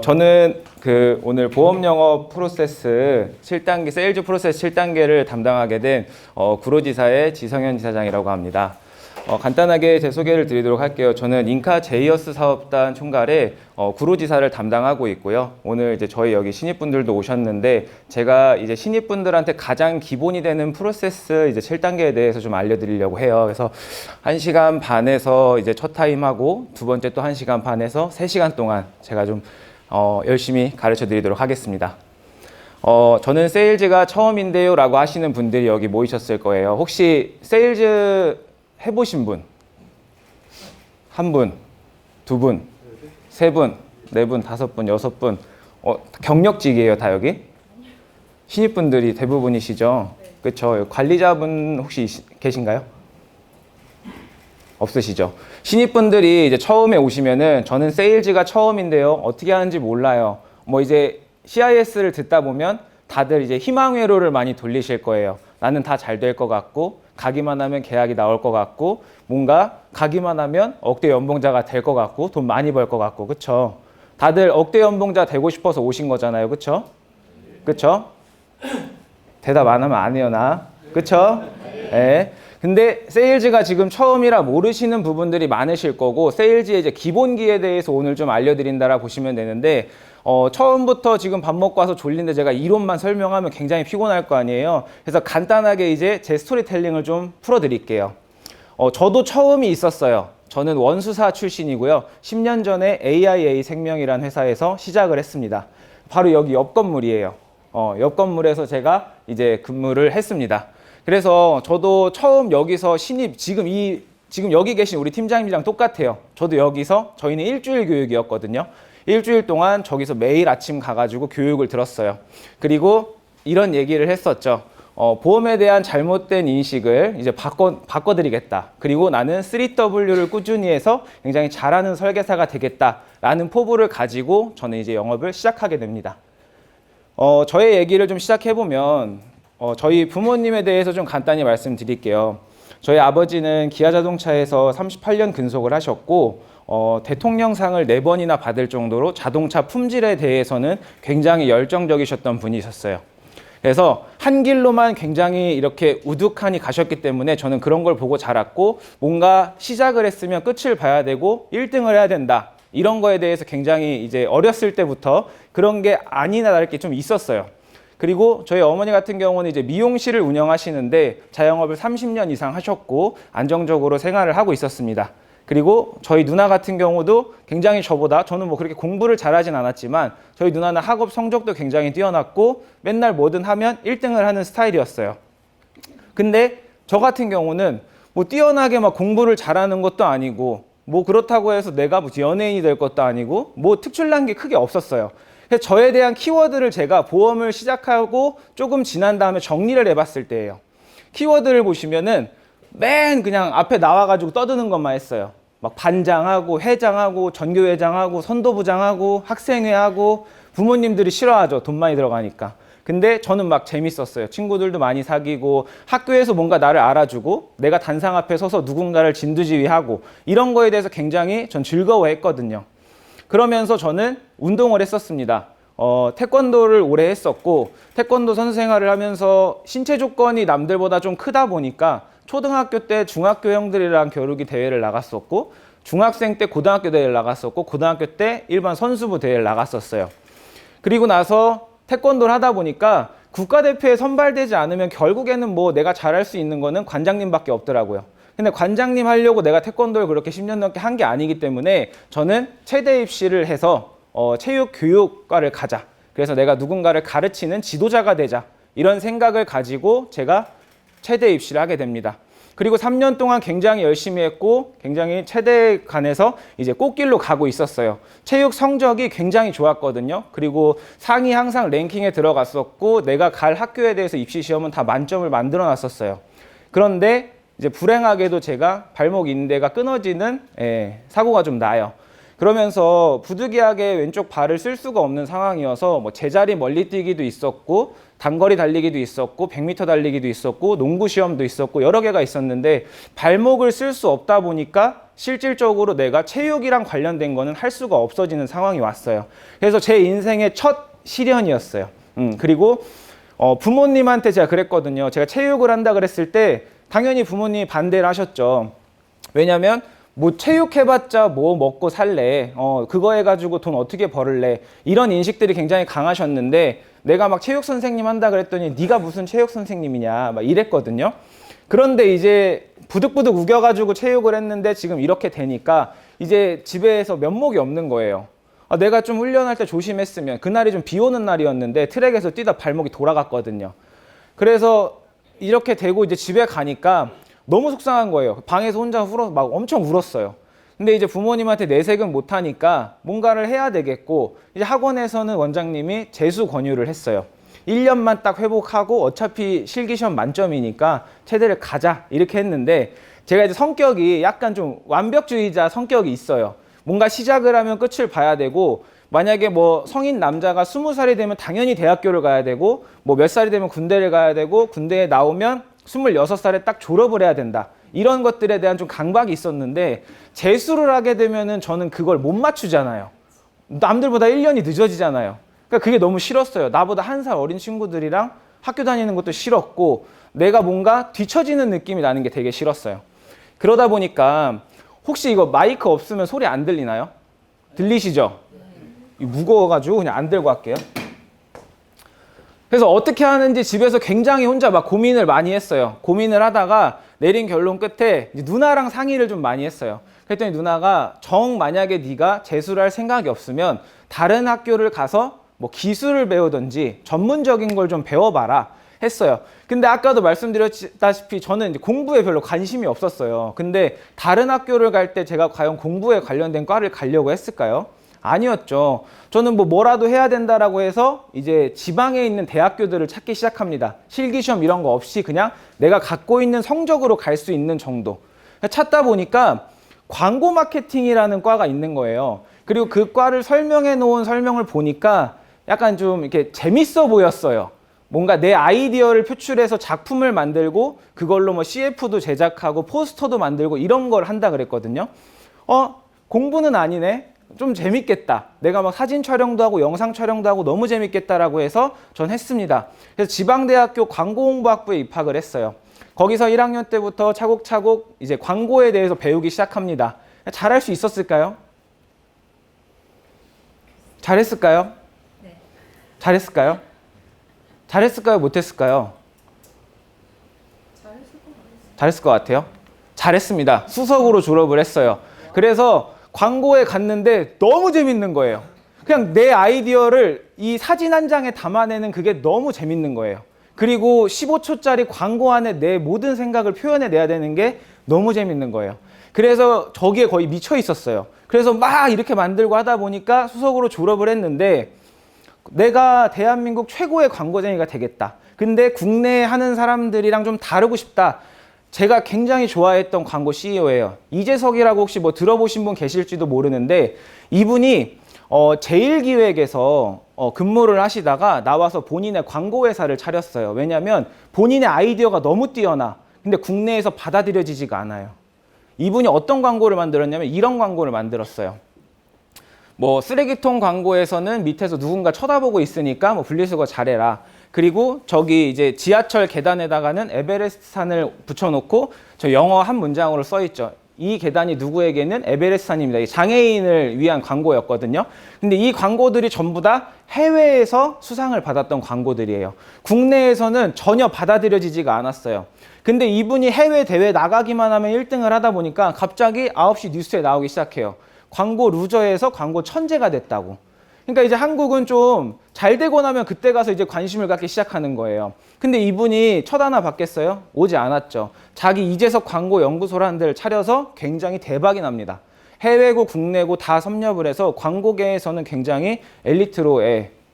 저는 오늘 보험 영업 프로세스 7단계, 세일즈 프로세스 7단계를 담당하게 된 구로지사의 지성현 지사장이라고 합니다. 간단하게 제 소개를 드리도록 할게요. 저는 인카 제이어스 사업단 총괄의 구로지사를 담당하고 있고요. 오늘 이제 저희 여기 신입분들도 오셨는데 제가 이제 신입분들한테 가장 기본이 되는 프로세스 이제 7단계에 대해서 좀 알려드리려고 해요. 그래서 1시간 반에서 이제 첫 타임하고 두 번째 또 1시간 반에서 3시간 동안 제가 좀 열심히 가르쳐 드리도록 하겠습니다. 저는 세일즈가 처음인데요 라고 하시는 분들이 여기 모이셨을 거예요. 혹시 세일즈 해보신 분? 한 분, 두 분, 세 분, 네 분, 다섯 분, 여섯 분. 경력직이에요, 다 여기? 신입분들이 대부분이시죠? 그렇죠. 관리자분 혹시 계신가요? 없으시죠? 신입분들이 이제 처음에 오시면은 저는 세일즈가 처음인데요. 어떻게 하는지 몰라요. 뭐 이제 CIS를 듣다 보면 다들 이제 희망 회로를 많이 돌리실 거예요. 나는 다 잘 될 것 같고 가기만 하면 계약이 나올 것 같고 뭔가 가기만 하면 억대 연봉자가 될 것 같고 돈 많이 벌 것 같고 그쵸? 다들 억대 연봉자 되고 싶어서 오신 거잖아요. 그쵸? 그쵸? 대답 안 하면 안 해요 나. 그쵸? 네. 근데 세일즈가 지금 처음이라 모르시는 부분들이 많으실 거고 세일즈의 이제 기본기에 대해서 오늘 좀 알려드린다라 보시면 되는데 처음부터 지금 밥 먹고 와서 졸린데 제가 이론만 설명하면 굉장히 피곤할 거 아니에요. 그래서 간단하게 이제 제 스토리텔링을 좀 풀어드릴게요. 저도 처음이 있었어요. 저는 원수사 출신이고요. 10년 전에 AIA 생명이라는 회사에서 시작을 했습니다. 바로 여기 옆 건물이에요. 옆 건물에서 제가 이제 근무를 했습니다. 그래서 저도 처음 여기서 신입, 지금 여기 계신 우리 팀장님이랑 똑같아요. 저도 여기서 저희는 일주일 교육이었거든요. 일주일 동안 저기서 매일 아침 가가지고 교육을 들었어요. 그리고 이런 얘기를 했었죠. 보험에 대한 잘못된 인식을 이제 바꿔드리겠다. 그리고 나는 3W를 꾸준히 해서 굉장히 잘하는 설계사가 되겠다라는 포부를 가지고 저는 이제 영업을 시작하게 됩니다. 저의 얘기를 좀 시작해보면 저희 부모님에 대해서 좀 간단히 말씀드릴게요. 저희 아버지는 기아자동차에서 38년 근속을 하셨고 대통령상을 4번이나 받을 정도로 자동차 품질에 대해서는 굉장히 열정적이셨던 분이셨어요. 그래서 한 길로만 굉장히 이렇게 우두커니 가셨기 때문에 저는 그런 걸 보고 자랐고 뭔가 시작을 했으면 끝을 봐야 되고 1등을 해야 된다. 이런 거에 대해서 굉장히 이제 어렸을 때부터 그런 게 아니나 다를게 좀 있었어요. 그리고 저희 어머니 같은 경우는 이제 미용실을 운영하시는데 자영업을 30년 이상 하셨고 안정적으로 생활을 하고 있었습니다. 그리고 저희 누나 같은 경우도 굉장히 저는 뭐 그렇게 공부를 잘하진 않았지만 저희 누나는 학업 성적도 굉장히 뛰어났고 맨날 뭐든 하면 1등을 하는 스타일이었어요. 근데 저 같은 경우는 뭐 뛰어나게 막 공부를 잘하는 것도 아니고 뭐 그렇다고 해서 내가 연예인이 될 것도 아니고 뭐 특출난 게 크게 없었어요. 그래서 저에 대한 키워드를 제가 보험을 시작하고 조금 지난 다음에 정리를 해봤을 때예요. 키워드를 보시면은 맨 그냥 앞에 나와가지고 떠드는 것만 했어요. 막 반장하고 회장하고 전교회장하고 선도부장하고 학생회하고 부모님들이 싫어하죠. 돈 많이 들어가니까. 근데 저는 막 재밌었어요. 친구들도 많이 사귀고 학교에서 뭔가 나를 알아주고 내가 단상 앞에 서서 누군가를 진두지휘하고 이런 거에 대해서 굉장히 전 즐거워했거든요. 그러면서 저는 운동을 했었습니다. 태권도를 오래 했었고 태권도 선수 생활을 하면서 신체 조건이 남들보다 좀 크다 보니까 초등학교 때 중학교 형들이랑 겨루기 대회를 나갔었고 중학생 때 고등학교 대회를 나갔었고 고등학교 때 일반 선수부 대회를 나갔었어요. 그리고 나서 태권도를 하다 보니까 국가대표에 선발되지 않으면 결국에는 뭐 내가 잘할 수 있는 거는 관장님밖에 없더라고요. 근데 관장님 하려고 내가 태권도를 그렇게 10년 넘게 한 게 아니기 때문에 저는 체대 입시를 해서 체육교육과를 가자. 그래서 내가 누군가를 가르치는 지도자가 되자. 이런 생각을 가지고 제가 체대 입시를 하게 됩니다. 그리고 3년 동안 굉장히 열심히 했고 굉장히 체대 간에서 이제 꽃길로 가고 있었어요. 체육 성적이 굉장히 좋았거든요. 그리고 상위 항상 랭킹에 들어갔었고 내가 갈 학교에 대해서 입시 시험은 다 만점을 만들어 놨었어요. 그런데 이제 불행하게도 제가 발목 인대가 끊어지는 사고가 좀 나요. 그러면서 부득이하게 왼쪽 발을 쓸 수가 없는 상황이어서 뭐 제자리 멀리 뛰기도 있었고 단거리 달리기도 있었고 100m 달리기도 있었고 농구 시험도 있었고 여러 개가 있었는데 발목을 쓸 수 없다 보니까 실질적으로 내가 체육이랑 관련된 거는 할 수가 없어지는 상황이 왔어요. 그래서 제 인생의 첫 시련이었어요. 그리고 부모님한테 제가 그랬거든요. 제가 체육을 한다 그랬을 때 당연히 부모님이 반대를 하셨죠. 왜냐면 뭐 체육해봤자 뭐 먹고 살래, 그거 해가지고 돈 어떻게 벌을래, 이런 인식들이 굉장히 강하셨는데 내가 막 체육 선생님 한다 그랬더니 네가 무슨 체육 선생님이냐 막 이랬거든요. 그런데 이제 부득부득 우겨가지고 체육을 했는데 지금 이렇게 되니까 이제 집에서 면목이 없는 거예요. 내가 좀 훈련할 때 조심했으면, 그날이 좀 비 오는 날이었는데 트랙에서 뛰다 발목이 돌아갔거든요. 그래서 이렇게 되고 이제 집에 가니까 너무 속상한 거예요. 방에서 혼자 막 엄청 울었어요. 근데 이제 부모님한테 내색은 못하니까 뭔가를 해야 되겠고, 이제 학원에서는 원장님이 재수 권유를 했어요. 1년만 딱 회복하고 어차피 실기시험 만점이니까 체대를 가자 이렇게 했는데, 제가 이제 성격이 약간 좀 완벽주의자 성격이 있어요. 뭔가 시작을 하면 끝을 봐야 되고, 만약에 뭐 성인 남자가 20살이 되면 당연히 대학교를 가야 되고, 뭐 몇 살이 되면 군대를 가야 되고, 군대에 나오면 26살에 딱 졸업을 해야 된다, 이런 것들에 대한 좀 강박이 있었는데, 재수를 하게 되면은 저는 그걸 못 맞추잖아요. 남들보다 1년이 늦어지잖아요. 그러니까 그게 너무 싫었어요. 나보다 1살 어린 친구들이랑 학교 다니는 것도 싫었고, 내가 뭔가 뒤처지는 느낌이 나는 게 되게 싫었어요. 그러다 보니까, 혹시 이거 마이크 없으면 소리 안 들리나요? 들리시죠? 무거워가지고 그냥 안 들고 할게요. 그래서 어떻게 하는지 집에서 굉장히 혼자 막 고민을 많이 했어요. 고민을 하다가 내린 결론 끝에 이제 누나랑 상의를 좀 많이 했어요. 그랬더니 누나가 만약에 네가 재수를 할 생각이 없으면 다른 학교를 가서 뭐 기술을 배우든지 전문적인 걸 좀 배워봐라 했어요. 근데 아까도 말씀드렸다시피 저는 이제 공부에 별로 관심이 없었어요. 근데 다른 학교를 갈 때 제가 과연 공부에 관련된 과를 가려고 했을까요? 아니었죠. 저는 뭐라도 해야 된다라고 해서 이제 지방에 있는 대학교들을 찾기 시작합니다. 실기시험 이런 거 없이 그냥 내가 갖고 있는 성적으로 갈 수 있는 정도. 찾다 보니까 광고 마케팅이라는 과가 있는 거예요. 그리고 그 과를 설명해 놓은 설명을 보니까 약간 좀 이렇게 재밌어 보였어요. 뭔가 내 아이디어를 표출해서 작품을 만들고 그걸로 뭐 CF도 제작하고 포스터도 만들고 이런 걸 한다 그랬거든요. 공부는 아니네. 좀 재밌겠다. 내가 막 사진 촬영도 하고 영상 촬영도 하고 너무 재밌겠다라고 해서 전 했습니다. 그래서 지방대학교 광고홍보학부에 입학을 했어요. 거기서 1학년 때부터 차곡차곡 이제 광고에 대해서 배우기 시작합니다. 잘할 수 있었을까요? 잘했을까요? 네. 잘했을까요? 잘했을까요? 못했을까요? 잘했을 것 같아요. 잘했습니다. 수석으로 졸업을 했어요. 그래서 광고에 갔는데 너무 재밌는 거예요. 그냥 내 아이디어를 이 사진 한 장에 담아내는 그게 너무 재밌는 거예요. 그리고 15초짜리 광고 안에 내 모든 생각을 표현해내야 되는 게 너무 재밌는 거예요. 그래서 저기에 거의 미쳐 있었어요. 그래서 막 이렇게 만들고 하다 보니까 수석으로 졸업을 했는데, 내가 대한민국 최고의 광고쟁이가 되겠다. 근데 국내에 하는 사람들이랑 좀 다르고 싶다. 제가 굉장히 좋아했던 광고 CEO예요. 이재석이라고 혹시 뭐 들어보신 분 계실지도 모르는데, 이분이 제일기획에서 근무를 하시다가 나와서 본인의 광고회사를 차렸어요. 왜냐하면 본인의 아이디어가 너무 뛰어나. 근데 국내에서 받아들여지지가 않아요. 이분이 어떤 광고를 만들었냐면 이런 광고를 만들었어요. 뭐 쓰레기통 광고에서는 밑에서 누군가 쳐다보고 있으니까 뭐 분리수거 잘해라. 그리고 저기 이제 지하철 계단에다가는 에베레스트 산을 붙여놓고 저 영어 한 문장으로 써 있죠. 이 계단이 누구에게는 에베레스트 산입니다. 장애인을 위한 광고였거든요. 근데 이 광고들이 전부 다 해외에서 수상을 받았던 광고들이에요. 국내에서는 전혀 받아들여지지가 않았어요. 근데 이분이 해외 대회 나가기만 하면 1등을 하다 보니까 갑자기 9시 뉴스에 나오기 시작해요. 광고 루저에서 광고 천재가 됐다고. 그러니까 이제 한국은 좀 잘 되고 나면 그때 가서 이제 관심을 갖기 시작하는 거예요. 근데 이분이 첫 하나 받겠어요? 오지 않았죠. 자기 이재석 광고 연구소라는 데를 차려서 굉장히 대박이 납니다. 해외고 국내고 다 섭렵을 해서 광고계에서는 굉장히 엘리트로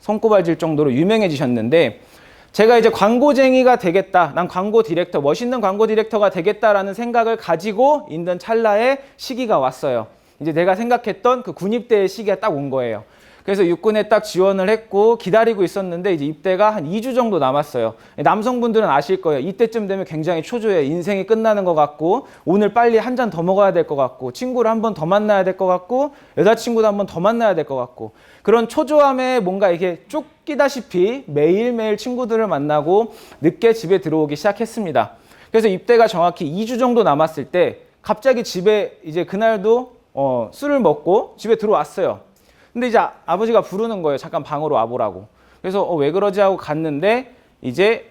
손꼽아질 정도로 유명해지셨는데, 제가 이제 광고쟁이가 되겠다, 난 광고 디렉터, 멋있는 광고 디렉터가 되겠다라는 생각을 가지고 있는 찰나에 시기가 왔어요. 이제 내가 생각했던 그 군입대의 시기가 딱 온 거예요. 그래서 육군에 딱 지원을 했고 기다리고 있었는데 이제 입대가 한 2주 정도 남았어요. 남성분들은 아실 거예요. 이때쯤 되면 굉장히 초조해. 인생이 끝나는 것 같고 오늘 빨리 한 잔 더 먹어야 될 것 같고 친구를 한 번 더 만나야 될 것 같고 여자친구도 한 번 더 만나야 될 것 같고 그런 초조함에 뭔가 이렇게 쫓기다시피 매일매일 친구들을 만나고 늦게 집에 들어오기 시작했습니다. 그래서 입대가 정확히 2주 정도 남았을 때 갑자기 집에 이제 그날도 술을 먹고 집에 들어왔어요. 근데 이제 아버지가 부르는 거예요. 잠깐 방으로 와보라고. 그래서 왜 그러지 하고 갔는데 이제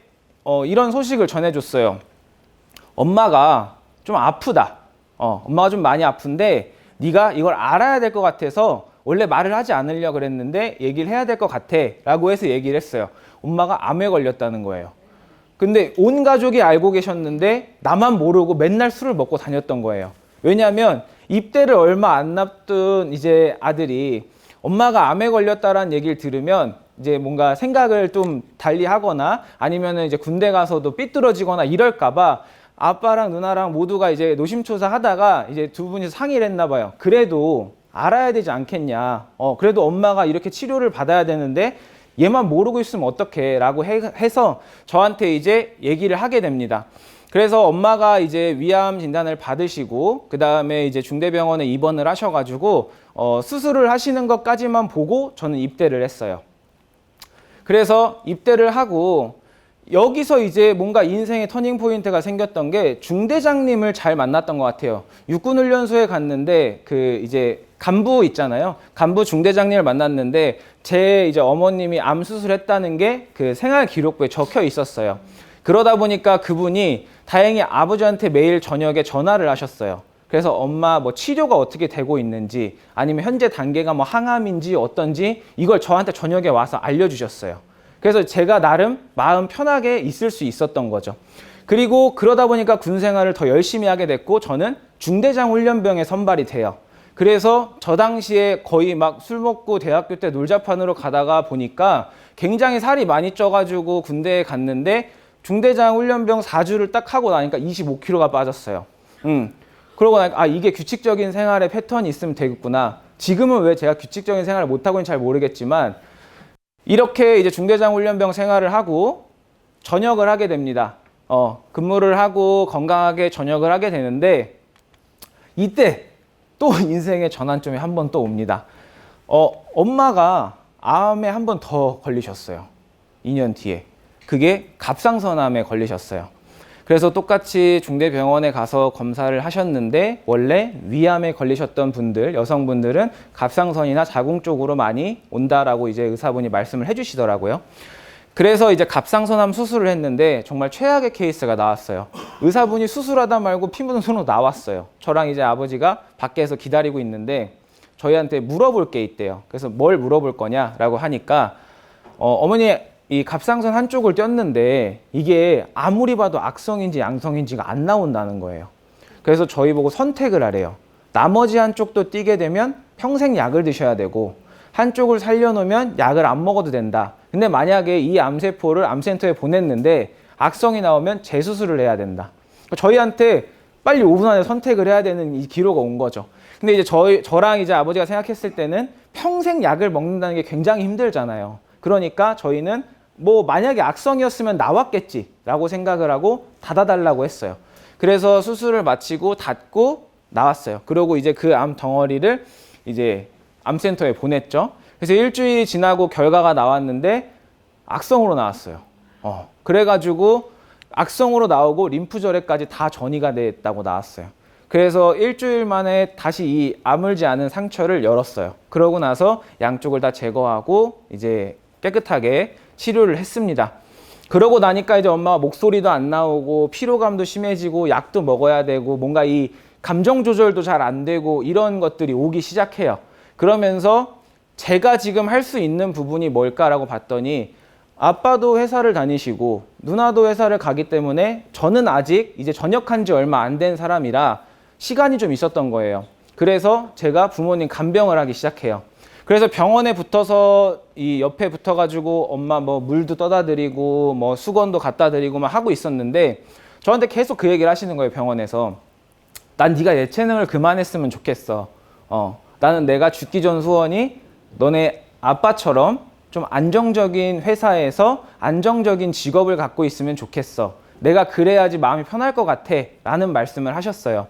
이런 소식을 전해줬어요. 엄마가 좀 아프다. 엄마가 좀 많이 아픈데 네가 이걸 알아야 될 것 같아서 원래 말을 하지 않으려고 그랬는데 얘기를 해야 될 것 같아 라고 해서 얘기를 했어요. 엄마가 암에 걸렸다는 거예요. 근데 온 가족이 알고 계셨는데 나만 모르고 맨날 술을 먹고 다녔던 거예요. 왜냐하면 입대를 얼마 안 남은 이제 아들이 엄마가 암에 걸렸다라는 얘기를 들으면 이제 뭔가 생각을 좀 달리 하거나 아니면은 이제 군대 가서도 삐뚤어지거나 이럴까봐 아빠랑 누나랑 모두가 이제 노심초사 하다가 이제 두 분이서 상의를 했나 봐요. 그래도 알아야 되지 않겠냐. 그래도 엄마가 이렇게 치료를 받아야 되는데 얘만 모르고 있으면 어떡해 라고 해서 저한테 이제 얘기를 하게 됩니다. 그래서 엄마가 이제 위암 진단을 받으시고 그 다음에 이제 중대병원에 입원을 하셔가지고 수술을 하시는 것까지만 보고 저는 입대를 했어요. 그래서 입대를 하고 여기서 이제 뭔가 인생의 터닝 포인트가 생겼던 게 중대장님을 잘 만났던 것 같아요. 육군훈련소에 갔는데 그 이제 간부 있잖아요. 간부 중대장님을 만났는데 제 이제 어머님이 암 수술했다는 게 그 생활 기록부에 적혀 있었어요. 그러다 보니까 그분이 다행히 아버지한테 매일 저녁에 전화를 하셨어요. 그래서 엄마 뭐 치료가 어떻게 되고 있는지 아니면 현재 단계가 뭐 항암인지 어떤지 이걸 저한테 저녁에 와서 알려주셨어요. 그래서 제가 나름 마음 편하게 있을 수 있었던 거죠. 그리고 그러다 보니까 군 생활을 더 열심히 하게 됐고 저는 중대장 훈련병에 선발이 돼요. 그래서 저 당시에 거의 막 술 먹고 대학교 때 놀자판으로 가다가 보니까 굉장히 살이 많이 쪄가지고 군대에 갔는데 중대장 훈련병 4주를 딱 하고 나니까 25kg가 빠졌어요. 그러고 나니까 이게 규칙적인 생활의 패턴이 있으면 되겠구나. 지금은 왜 제가 규칙적인 생활을 못하고 있는지 잘 모르겠지만 이렇게 이제 중대장 훈련병 생활을 하고 전역을 하게 됩니다. 근무를 하고 건강하게 전역을 하게 되는데 이때 또 인생의 전환점이 한 번 또 옵니다. 엄마가 암에 한 번 더 걸리셨어요. 2년 뒤에. 그게 갑상선암에 걸리셨어요. 그래서 똑같이 중대병원에 가서 검사를 하셨는데 원래 위암에 걸리셨던 분들, 여성분들은 갑상선이나 자궁 쪽으로 많이 온다라고 이제 의사분이 말씀을 해주시더라고요. 그래서 이제 갑상선암 수술을 했는데 정말 최악의 케이스가 나왔어요. 의사분이 수술하다 말고 피 묻은 손으로 나왔어요. 저랑 이제 아버지가 밖에서 기다리고 있는데 저희한테 물어볼 게 있대요. 그래서 뭘 물어볼 거냐라고 하니까 어머니 이 갑상선 한쪽을 뗐는데 이게 아무리 봐도 악성인지 양성인지가 안 나온다는 거예요. 그래서 저희 보고 선택을 하래요. 나머지 한쪽도 띄게 되면 평생 약을 드셔야 되고 한쪽을 살려놓으면 약을 안 먹어도 된다. 근데 만약에 이 암세포를 암센터에 보냈는데 악성이 나오면 재수술을 해야 된다. 저희한테 빨리 5분 안에 선택을 해야 되는 이 기로가 온 거죠. 근데 이제 저랑 이제 아버지가 생각했을 때는 평생 약을 먹는다는 게 굉장히 힘들잖아요. 그러니까 저희는 뭐 만약에 악성이었으면 나왔겠지라고 생각을 하고 닫아달라고 했어요. 그래서 수술을 마치고 닫고 나왔어요. 그리고 이제 그 암 덩어리를 이제 암센터에 보냈죠. 그래서 일주일이 지나고 결과가 나왔는데 악성으로 나왔어요. 그래가지고 악성으로 나오고 림프절에까지 다 전이가 됐다고 나왔어요. 그래서 일주일 만에 다시 이 아물지 않은 상처를 열었어요. 그러고 나서 양쪽을 다 제거하고 이제 깨끗하게 치료를 했습니다. 그러고 나니까 이제 엄마가 목소리도 안 나오고 피로감도 심해지고 약도 먹어야 되고 뭔가 이 감정 조절도 잘 안 되고 이런 것들이 오기 시작해요. 그러면서 제가 지금 할 수 있는 부분이 뭘까라고 봤더니 아빠도 회사를 다니시고 누나도 회사를 가기 때문에 저는 아직 이제 전역한 지 얼마 안 된 사람이라 시간이 좀 있었던 거예요. 그래서 제가 부모님 간병을 하기 시작해요. 그래서 병원에 붙어서 이 옆에 붙어가지고 엄마 뭐 물도 떠다 드리고 뭐 수건도 갖다 드리고 막 하고 있었는데 저한테 계속 그 얘기를 하시는 거예요. 병원에서 난 네가 예체능을 그만했으면 좋겠어. 나는 내가 죽기 전 소원이 너네 아빠처럼 좀 안정적인 회사에서 안정적인 직업을 갖고 있으면 좋겠어. 내가 그래야지 마음이 편할 것 같아. 라는 말씀을 하셨어요.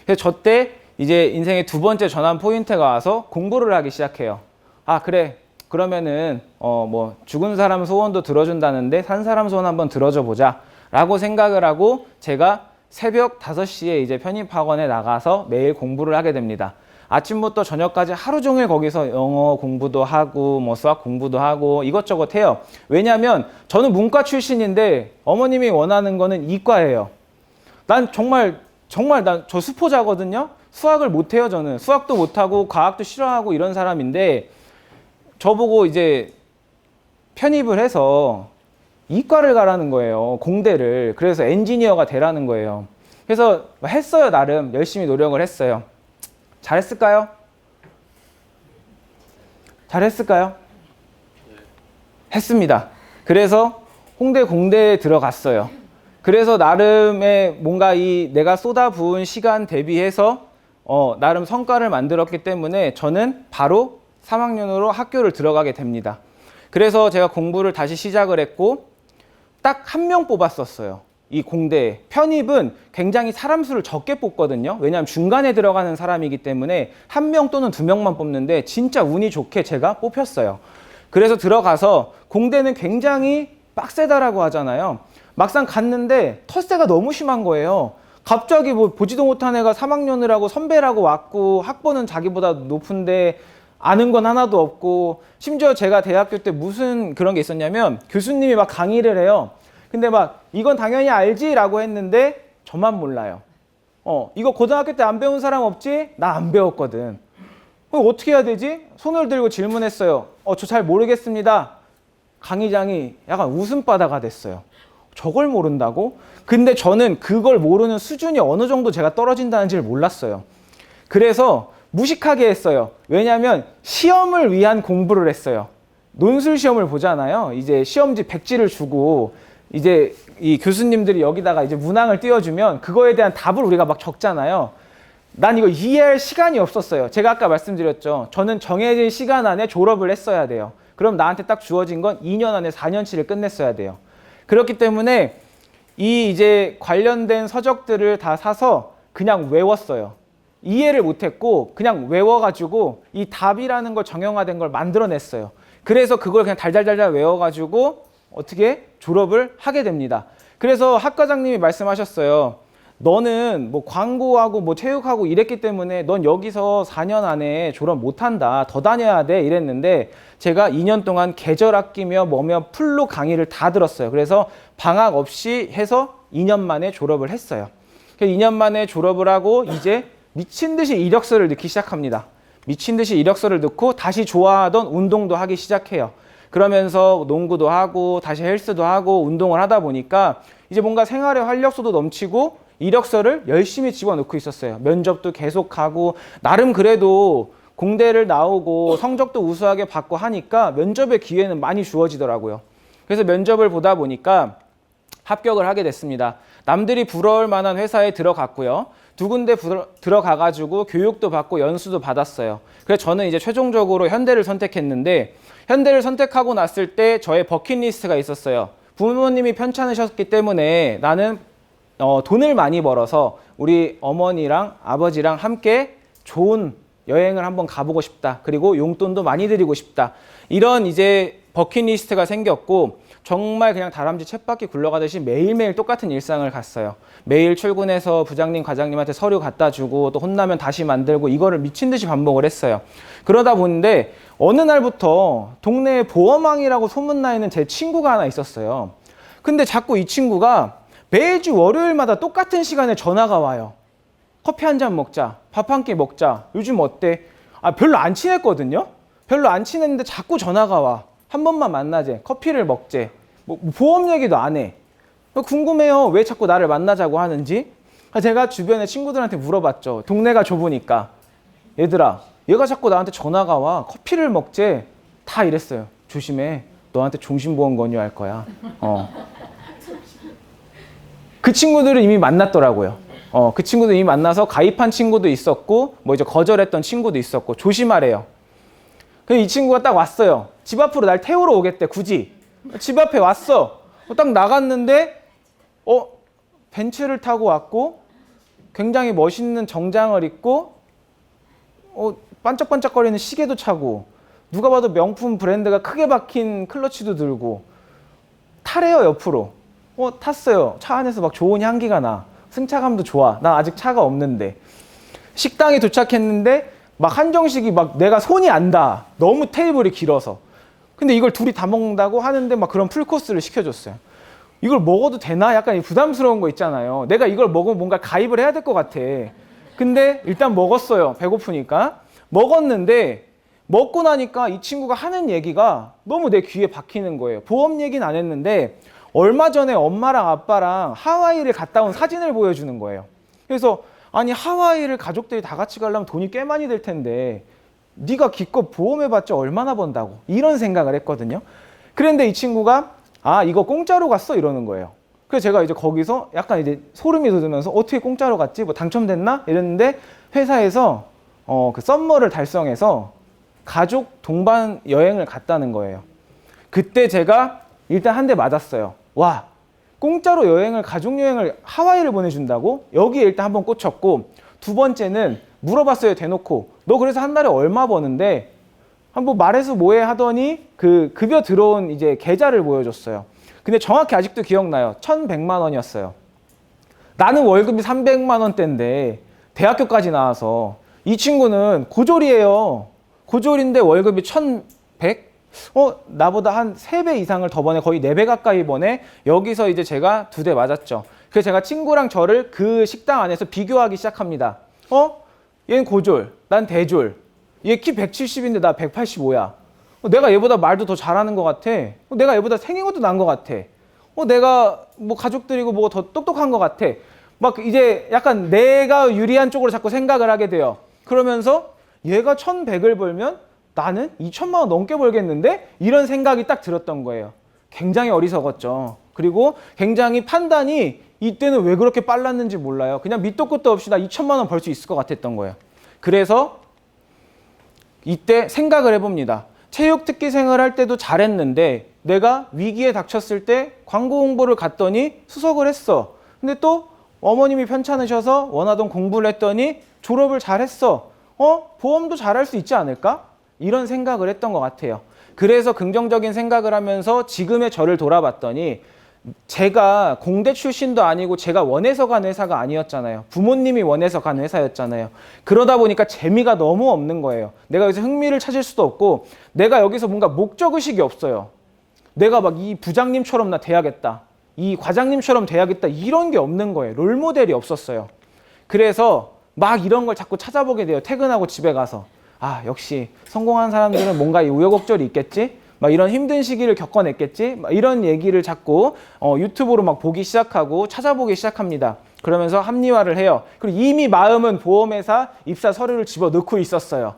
그래서 저 때 이제 인생의 두 번째 전환 포인트가 와서 공부를 하기 시작해요. 아, 그래. 그러면은 뭐 죽은 사람 소원도 들어준다는데 산 사람 소원 한번 들어줘 보자. 라고 생각을 하고 제가 새벽 5시에 이제 편입학원에 나가서 매일 공부를 하게 됩니다. 아침부터 저녁까지 하루 종일 거기서 영어 공부도 하고 뭐 수학 공부도 하고 이것저것 해요. 왜냐하면 저는 문과 출신인데 어머님이 원하는 거는 이과예요. 난 정말 난 저 수포자거든요. 수학을 못해요. 저는 수학도 못하고 과학도 싫어하고 이런 사람인데 저보고 이제 편입을 해서 이과를 가라는 거예요. 공대를. 그래서 엔지니어가 되라는 거예요. 그래서 했어요. 나름 열심히 노력을 했어요. 잘했을까요? 잘했을까요? 했습니다. 그래서 홍대 공대에 들어갔어요. 그래서 나름의 뭔가 이 내가 쏟아부은 시간 대비해서 나름 성과를 만들었기 때문에 저는 바로 3학년으로 학교를 들어가게 됩니다. 그래서 제가 공부를 다시 시작을 했고 딱 한 명 뽑았었어요. 이 공대에. 편입은 굉장히 사람 수를 적게 뽑거든요. 왜냐하면 중간에 들어가는 사람이기 때문에 한 명 또는 두 명만 뽑는데 진짜 운이 좋게 제가 뽑혔어요. 그래서 들어가서 공대는 굉장히 빡세다라고 하잖아요. 막상 갔는데 텃세가 너무 심한 거예요. 갑자기 뭐 보지도 못한 애가 3학년을 하고 선배라고 왔고 학번은 자기보다 높은데 아는 건 하나도 없고 심지어 제가 대학교 때 무슨 그런 게 있었냐면 교수님이 막 강의를 해요. 근데 막 이건 당연히 알지? 라고 했는데 저만 몰라요. 이거 고등학교 때 안 배운 사람 없지? 나 안 배웠거든. 그럼 어떻게 해야 되지? 손을 들고 질문했어요. 저 잘 모르겠습니다. 강의장이 약간 웃음바다가 됐어요. 저걸 모른다고? 근데 저는 그걸 모르는 수준이 어느 정도 제가 떨어진다는지를 몰랐어요. 그래서 무식하게 했어요. 왜냐하면 시험을 위한 공부를 했어요. 논술 시험을 보잖아요. 이제 시험지 백지를 주고 이제 이 교수님들이 여기다가 이제 문항을 띄워주면 그거에 대한 답을 우리가 막 적잖아요. 난 이거 이해할 시간이 없었어요. 제가 아까 말씀드렸죠. 저는 정해진 시간 안에 졸업을 했어야 돼요. 그럼 나한테 딱 주어진 건 2년 안에 4년치를 끝냈어야 돼요. 그렇기 때문에 이 이제 관련된 서적들을 다 사서 그냥 외웠어요. 이해를 못했고 그냥 외워가지고 이 답이라는 걸 정형화된 걸 만들어냈어요. 그래서 그걸 그냥 달달달달 외워가지고 어떻게 졸업을 하게 됩니다. 그래서 학과장님이 말씀하셨어요. 너는 뭐 광고하고 뭐 체육하고 이랬기 때문에 넌 여기서 4년 안에 졸업 못한다. 더 다녀야 돼. 이랬는데 제가 2년 동안 계절 아끼며 뭐며 풀로 강의를 다 들었어요. 그래서 방학 없이 해서 2년 만에 졸업을 했어요. 2년 만에 졸업을 하고 이제 미친 듯이 이력서를 넣기 시작합니다. 미친 듯이 이력서를 넣고 다시 좋아하던 운동도 하기 시작해요. 그러면서 농구도 하고 다시 헬스도 하고 운동을 하다 보니까 이제 뭔가 생활의 활력소도 넘치고 이력서를 열심히 집어넣고 있었어요. 면접도 계속하고 나름 그래도 공대를 나오고 성적도 우수하게 받고 하니까 면접의 기회는 많이 주어지더라고요. 그래서 면접을 보다 보니까 합격을 하게 됐습니다. 남들이 부러울 만한 회사에 들어갔고요. 두 군데 들어가가지고 교육도 받고 연수도 받았어요. 그래서 저는 이제 최종적으로 현대를 선택했는데 현대를 선택하고 났을 때 저의 버킷리스트가 있었어요. 부모님이 편찮으셨기 때문에 나는 돈을 많이 벌어서 우리 어머니랑 아버지랑 함께 좋은 여행을 한번 가보고 싶다. 그리고 용돈도 많이 드리고 싶다. 이런 이제 버킷리스트가 생겼고 정말 그냥 다람쥐 쳇바퀴 굴러가듯이 매일매일 똑같은 일상을 갔어요. 매일 출근해서 부장님, 과장님한테 서류 갖다 주고 또 혼나면 다시 만들고 이거를 미친 듯이 반복을 했어요. 그러다 보는데 어느 날부터 동네에 보험왕이라고 소문나 있는 제 친구가 하나 있었어요. 근데 자꾸 이 친구가 매주 월요일마다 똑같은 시간에 전화가 와요. 커피 한 잔 먹자, 밥 한 끼 먹자, 요즘 어때? 별로 안 친했거든요? 별로 안 친했는데 자꾸 전화가 와. 한 번만 만나재, 커피를 먹재, 뭐 보험 얘기도 안 해. 궁금해요. 왜 자꾸 나를 만나자고 하는지. 제가 주변에 친구들한테 물어봤죠. 동네가 좁으니까. 얘들아, 얘가 자꾸 나한테 전화가 와. 커피를 먹재. 다 이랬어요. 조심해. 너한테 종신보험 권유할 거야. 그 친구들은 이미 만났더라고요. 그 친구도 이미 만나서 가입한 친구도 있었고 뭐 이제 거절했던 친구도 있었고 조심하래요. 그래서 이 친구가 딱 왔어요. 집 앞으로 날 태우러 오겠대. 굳이 집 앞에 왔어. 딱 나갔는데 벤츠를 타고 왔고 굉장히 멋있는 정장을 입고 반짝반짝거리는 시계도 차고 누가 봐도 명품 브랜드가 크게 박힌 클러치도 들고 타래요. 옆으로 탔어요. 차 안에서 막 좋은 향기가 나. 승차감도 좋아. 나 아직 차가 없는데. 식당에 도착했는데 막 한정식이 막 내가 손이 안 닿아. 너무 테이블이 길어서. 근데 이걸 둘이 다 먹는다고 하는데 막 그런 풀코스를 시켜줬어요. 이걸 먹어도 되나? 약간 부담스러운 거 있잖아요. 내가 이걸 먹으면 뭔가 가입을 해야 될 것 같아. 근데 일단 먹었어요. 배고프니까. 먹었는데 먹고 나니까 이 친구가 하는 얘기가 너무 내 귀에 박히는 거예요. 보험 얘기는 안 했는데 얼마 전에 엄마랑 아빠랑 하와이를 갔다 온 사진을 보여주는 거예요. 그래서 아니 하와이를 가족들이 다 같이 가려면 돈이 꽤 많이 들 텐데 네가 기껏 보험해봤자 얼마나 번다고 이런 생각을 했거든요. 그런데 이 친구가 이거 공짜로 갔어? 이러는 거예요. 그래서 제가 이제 거기서 약간 이제 소름이 돋으면서 어떻게 공짜로 갔지? 뭐 당첨됐나? 이랬는데 회사에서 그 썸머를 달성해서 가족 동반 여행을 갔다는 거예요. 그때 제가 일단 한 대 맞았어요. 와, 공짜로 여행을 가족 여행을 하와이를 보내준다고? 여기에 일단 한번 꽂혔고 두 번째는 물어봤어요. 대놓고 너 그래서 한 달에 얼마 버는데 한번 말해서 뭐해 하더니 그 급여 들어온 이제 계좌를 보여줬어요. 근데 정확히 아직도 기억나요. 1,100만 원이었어요. 나는 월급이 300만 원대인데 대학교까지 나와서 이 친구는 고졸이에요. 고졸인데 월급이 1,100? 나보다 한 3배 이상을 더 버네. 거의 4배 가까이 버네. 여기서 이제 제가 2대 맞았죠. 그래서 제가 친구랑 저를 그 식당 안에서 비교하기 시작합니다. 얘는 고졸, 난 대졸. 얘 키 170인데 나 185야. 내가 얘보다 말도 더 잘하는 것 같아. 내가 얘보다 생긴 것도 나은 것 같아. 내가 뭐 가족들이고 뭐 더 똑똑한 것 같아. 막 이제 약간 내가 유리한 쪽으로 자꾸 생각을 하게 돼요. 그러면서 얘가 1,100을 벌면 나는 2천만 원 넘게 벌겠는데? 이런 생각이 딱 들었던 거예요. 굉장히 어리석었죠. 그리고 굉장히 판단이 이때는 왜 그렇게 빨랐는지 몰라요. 그냥 밑도 끝도 없이 나 2천만 원 벌 수 있을 것 같았던 거예요. 그래서 이때 생각을 해봅니다. 체육특기생을 할 때도 잘했는데 내가 위기에 닥쳤을 때 광고 홍보를 갔더니 수석을 했어. 근데 또 어머님이 편찮으셔서 원하던 공부를 했더니 졸업을 잘했어. 보험도 잘할 수 있지 않을까? 이런 생각을 했던 것 같아요. 그래서 긍정적인 생각을 하면서 지금의 저를 돌아봤더니 제가 공대 출신도 아니고 제가 원해서 간 회사가 아니었잖아요. 부모님이 원해서 간 회사였잖아요. 그러다 보니까 재미가 너무 없는 거예요. 내가 여기서 흥미를 찾을 수도 없고 내가 여기서 뭔가 목적의식이 없어요. 내가 막 이 부장님처럼 나 돼야겠다. 이 과장님처럼 돼야겠다. 이런 게 없는 거예요. 롤모델이 없었어요. 그래서 막 이런 걸 자꾸 찾아보게 돼요. 퇴근하고 집에 가서. 역시 성공한 사람들은 뭔가 이 우여곡절이 있겠지? 막 이런 힘든 시기를 겪어냈겠지? 막 이런 얘기를 자꾸 유튜브로 막 보기 시작하고 찾아보기 시작합니다. 그러면서 합리화를 해요. 그리고 이미 마음은 보험회사 입사 서류를 집어넣고 있었어요.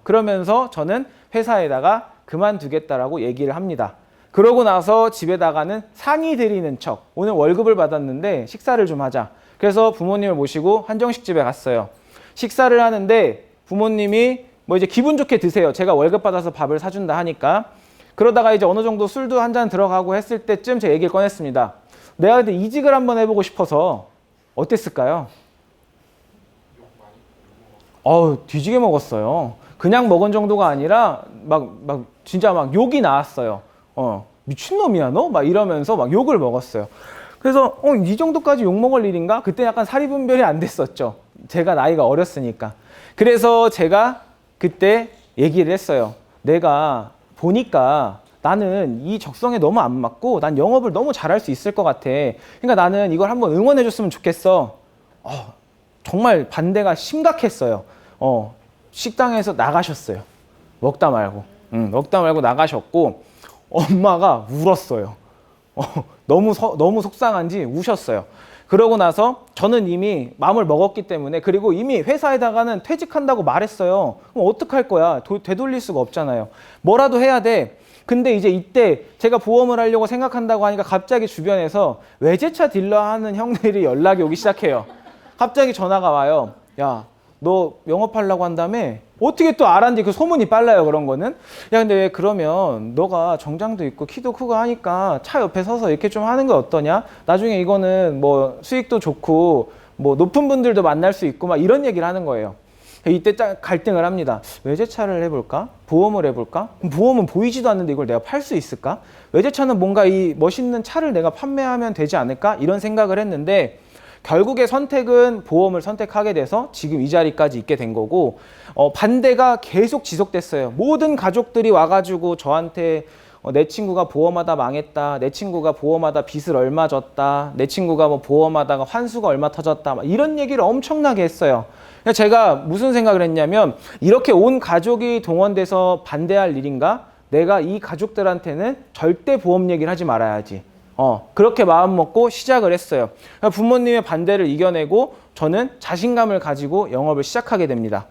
그러면서 저는 회사에다가 그만두겠다라고 얘기를 합니다. 그러고 나서 집에다가는 상의 드리는 척. 오늘 월급을 받았는데 식사를 좀 하자. 그래서 부모님을 모시고 한정식 집에 갔어요. 식사를 하는데 부모님이 뭐 이제 기분 좋게 드세요. 제가 월급 받아서 밥을 사준다 하니까. 그러다가 이제 어느 정도 술도 한 잔 들어가고 했을 때쯤 제가 얘기를 꺼냈습니다. 내가 근데 이직을 한번 해보고 싶어서 어땠을까요? 뒤지게 먹었어요. 그냥 먹은 정도가 아니라 막 진짜 막 욕이 나왔어요. 미친놈이야 너? 막 이러면서 막 욕을 먹었어요. 그래서 이 정도까지 욕 먹을 일인가? 그때 약간 사리 분별이 안 됐었죠. 제가 나이가 어렸으니까. 그래서 제가 그때 얘기를 했어요. 내가 보니까 나는 이 적성에 너무 안 맞고 난 영업을 너무 잘할 수 있을 것 같아. 그러니까 나는 이걸 한번 응원해 줬으면 좋겠어. 정말 반대가 심각했어요. 식당에서 나가셨어요. 먹다 말고. 먹다 말고 나가셨고 엄마가 울었어요. 너무 속상한지 우셨어요. 그러고 나서 저는 이미 마음을 먹었기 때문에 그리고 이미 회사에다가는 퇴직한다고 말했어요. 그럼 어떡할 거야? 되돌릴 수가 없잖아요. 뭐라도 해야 돼. 근데 이제 이때 제가 보험을 하려고 생각한다고 하니까 갑자기 주변에서 외제차 딜러 하는 형들이 연락이 오기 시작해요. 갑자기 전화가 와요. 야, 너 영업하려고 한다며? 어떻게 또 알았는지 그 소문이 빨라요, 그런 거는. 야, 근데 왜 그러면 너가 정장도 있고 키도 크고 하니까 차 옆에 서서 이렇게 좀 하는 게 어떠냐? 나중에 이거는 뭐 수익도 좋고 뭐 높은 분들도 만날 수 있고 막 이런 얘기를 하는 거예요. 이때 딱 갈등을 합니다. 외제차를 해볼까? 보험을 해볼까? 보험은 보이지도 않는데 이걸 내가 팔 수 있을까? 외제차는 뭔가 이 멋있는 차를 내가 판매하면 되지 않을까? 이런 생각을 했는데 결국에 선택은 보험을 선택하게 돼서 지금 이 자리까지 있게 된 거고, 반대가 계속 지속됐어요. 모든 가족들이 와가지고 저한테 내 친구가 보험하다 망했다, 내 친구가 보험하다 빚을 얼마 졌다, 내 친구가 뭐 보험하다가 환수가 얼마 터졌다, 막 이런 얘기를 엄청나게 했어요. 제가 무슨 생각을 했냐면, 이렇게 온 가족이 동원돼서 반대할 일인가? 내가 이 가족들한테는 절대 보험 얘기를 하지 말아야지. 그렇게 마음 먹고 시작을 했어요. 부모님의 반대를 이겨내고 저는 자신감을 가지고 영업을 시작하게 됩니다.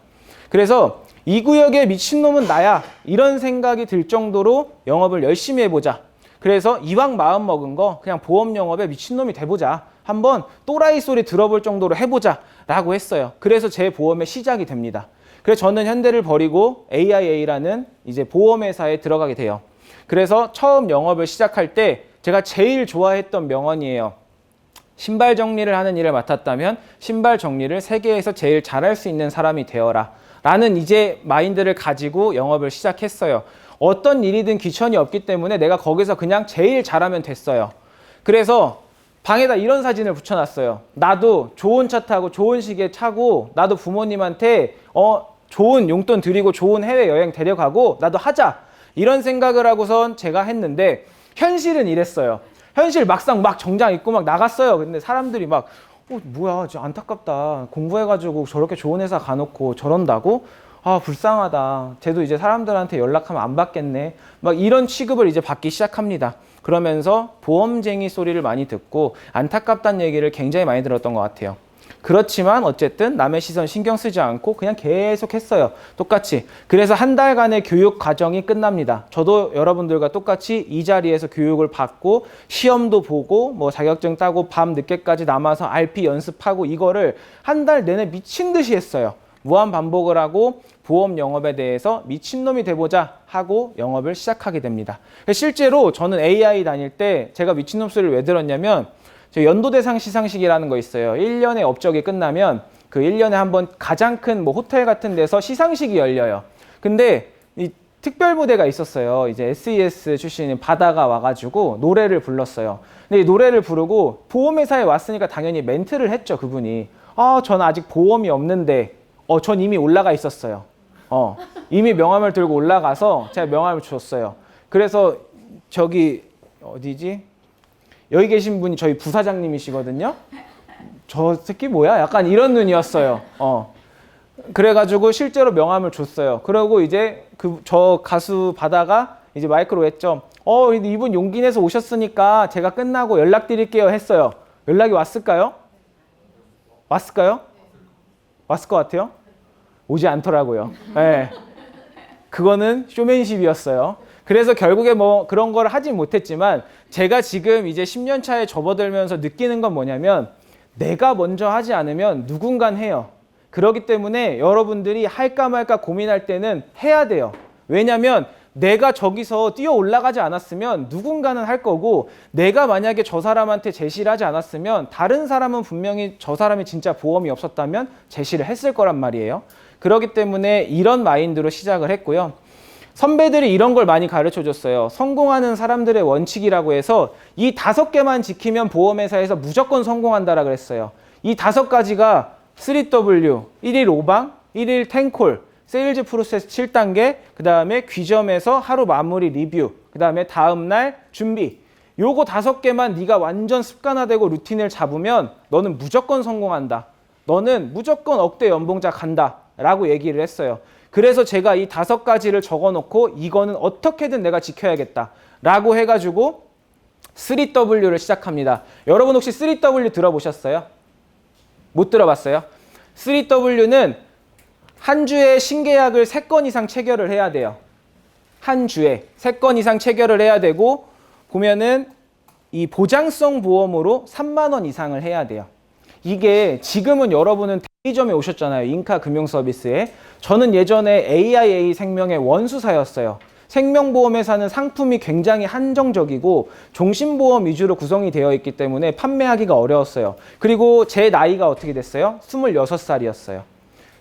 그래서 이 구역의 미친놈은 나야, 이런 생각이 들 정도로 영업을 열심히 해보자. 그래서 이왕 마음 먹은 거 그냥 보험 영업에 미친놈이 돼보자. 한번 또라이 소리 들어볼 정도로 해보자 라고 했어요. 그래서 제 보험의 시작이 됩니다. 그래서 저는 현대를 버리고 AIA라는 이제 보험회사에 들어가게 돼요. 그래서 처음 영업을 시작할 때 제가 제일 좋아했던 명언이에요. 신발 정리를 하는 일을 맡았다면 신발 정리를 세계에서 제일 잘할 수 있는 사람이 되어라 라는 이제 마인드를 가지고 영업을 시작했어요. 어떤 일이든 귀천이 없기 때문에 내가 거기서 그냥 제일 잘하면 됐어요. 그래서 방에다 이런 사진을 붙여놨어요. 나도 좋은 차 타고 좋은 시계 차고 나도 부모님한테 좋은 용돈 드리고 좋은 해외여행 데려가고 나도 하자, 이런 생각을 하고선 제가 했는데 현실은 이랬어요. 현실 막상 막 정장 입고 막 나갔어요. 근데 사람들이 막 뭐야, 진짜 안타깝다. 공부해가지고 저렇게 좋은 회사 가놓고 저런다고? 아, 불쌍하다. 쟤도 이제 사람들한테 연락하면 안 받겠네. 막 이런 취급을 이제 받기 시작합니다. 그러면서 보험쟁이 소리를 많이 듣고 안타깝다는 얘기를 굉장히 많이 들었던 것 같아요. 그렇지만 어쨌든 남의 시선 신경 쓰지 않고 그냥 계속 했어요. 똑같이. 그래서 한 달간의 교육 과정이 끝납니다. 저도 여러분들과 똑같이 이 자리에서 교육을 받고 시험도 보고 뭐 자격증 따고 밤 늦게까지 남아서 RP 연습하고 이거를 한 달 내내 미친 듯이 했어요. 무한 반복을 하고 보험 영업에 대해서 미친놈이 돼보자 하고 영업을 시작하게 됩니다. 실제로 저는 AI 다닐 때 제가 미친놈 소리를 왜 들었냐면, 연도대상 시상식이라는 거 있어요. 1년의 업적이 끝나면 그 1년에 한번 가장 큰 뭐 호텔 같은 데서 시상식이 열려요. 근데 이 특별 무대가 있었어요. 이제 SES 출신인 바다가 와가지고 노래를 불렀어요. 근데 이 노래를 부르고 보험회사에 왔으니까 당연히 멘트를 했죠, 그분이. 저는 아직 보험이 없는데, 전 이미 올라가 있었어요. 이미 명함을 들고 올라가서 제가 명함을 줬어요. 그래서 저기 어디지? 여기 계신 분이 저희 부사장님이시거든요. 저 새끼 뭐야? 약간 이런 눈이었어요. 그래가지고 실제로 명함을 줬어요. 그리고 이제 저 가수 바다가 이제 마이크로 했죠. 이분 용기 내서 오셨으니까 제가 끝나고 연락드릴게요 했어요. 연락이 왔을까요? 왔을까요? 왔을 것 같아요? 오지 않더라고요. 네. 그거는 쇼맨십이었어요. 그래서 결국에 뭐 그런 걸 하진 못했지만 제가 지금 이제 10년 차에 접어들면서 느끼는 건 뭐냐면, 내가 먼저 하지 않으면 누군간 해요. 그렇기 때문에 여러분들이 할까 말까 고민할 때는 해야 돼요. 왜냐면 내가 저기서 뛰어 올라가지 않았으면 누군가는 할 거고, 내가 만약에 저 사람한테 제시를 하지 않았으면 다른 사람은 분명히 저 사람이 진짜 보험이 없었다면 제시를 했을 거란 말이에요. 그렇기 때문에 이런 마인드로 시작을 했고요. 선배들이 이런 걸 많이 가르쳐 줬어요. 성공하는 사람들의 원칙이라고 해서 이 5개만 지키면 보험회사에서 무조건 성공한다라 그랬어요. 이 5가지가 3W, 1일 5방, 1일 10콜, 세일즈 프로세스 7단계, 그 다음에 귀점에서 하루 마무리 리뷰, 그 다음에 다음날 준비. 요거 5개만 네가 완전 습관화되고 루틴을 잡으면 너는 무조건 성공한다. 너는 무조건 억대 연봉자 간다 라고 얘기를 했어요. 그래서 제가 이 5가지를 적어놓고 이거는 어떻게든 내가 지켜야겠다 라고 해가지고 3W를 시작합니다. 여러분 혹시 3W 들어보셨어요? 못 들어봤어요? 3W는 한 주에 신계약을 3건 이상 체결을 해야 돼요. 한 주에 3건 이상 체결을 해야 되고, 보면은 이 보장성 보험으로 3만 원 이상을 해야 돼요. 이게 지금은 여러분은 대리점에 오셨잖아요. 인카 금융서비스에. 저는 예전에 AIA 생명의 원수사였어요. 생명보험회사는 상품이 굉장히 한정적이고 종신보험 위주로 구성이 되어 있기 때문에 판매하기가 어려웠어요. 그리고 제 나이가 어떻게 됐어요? 26살이었어요.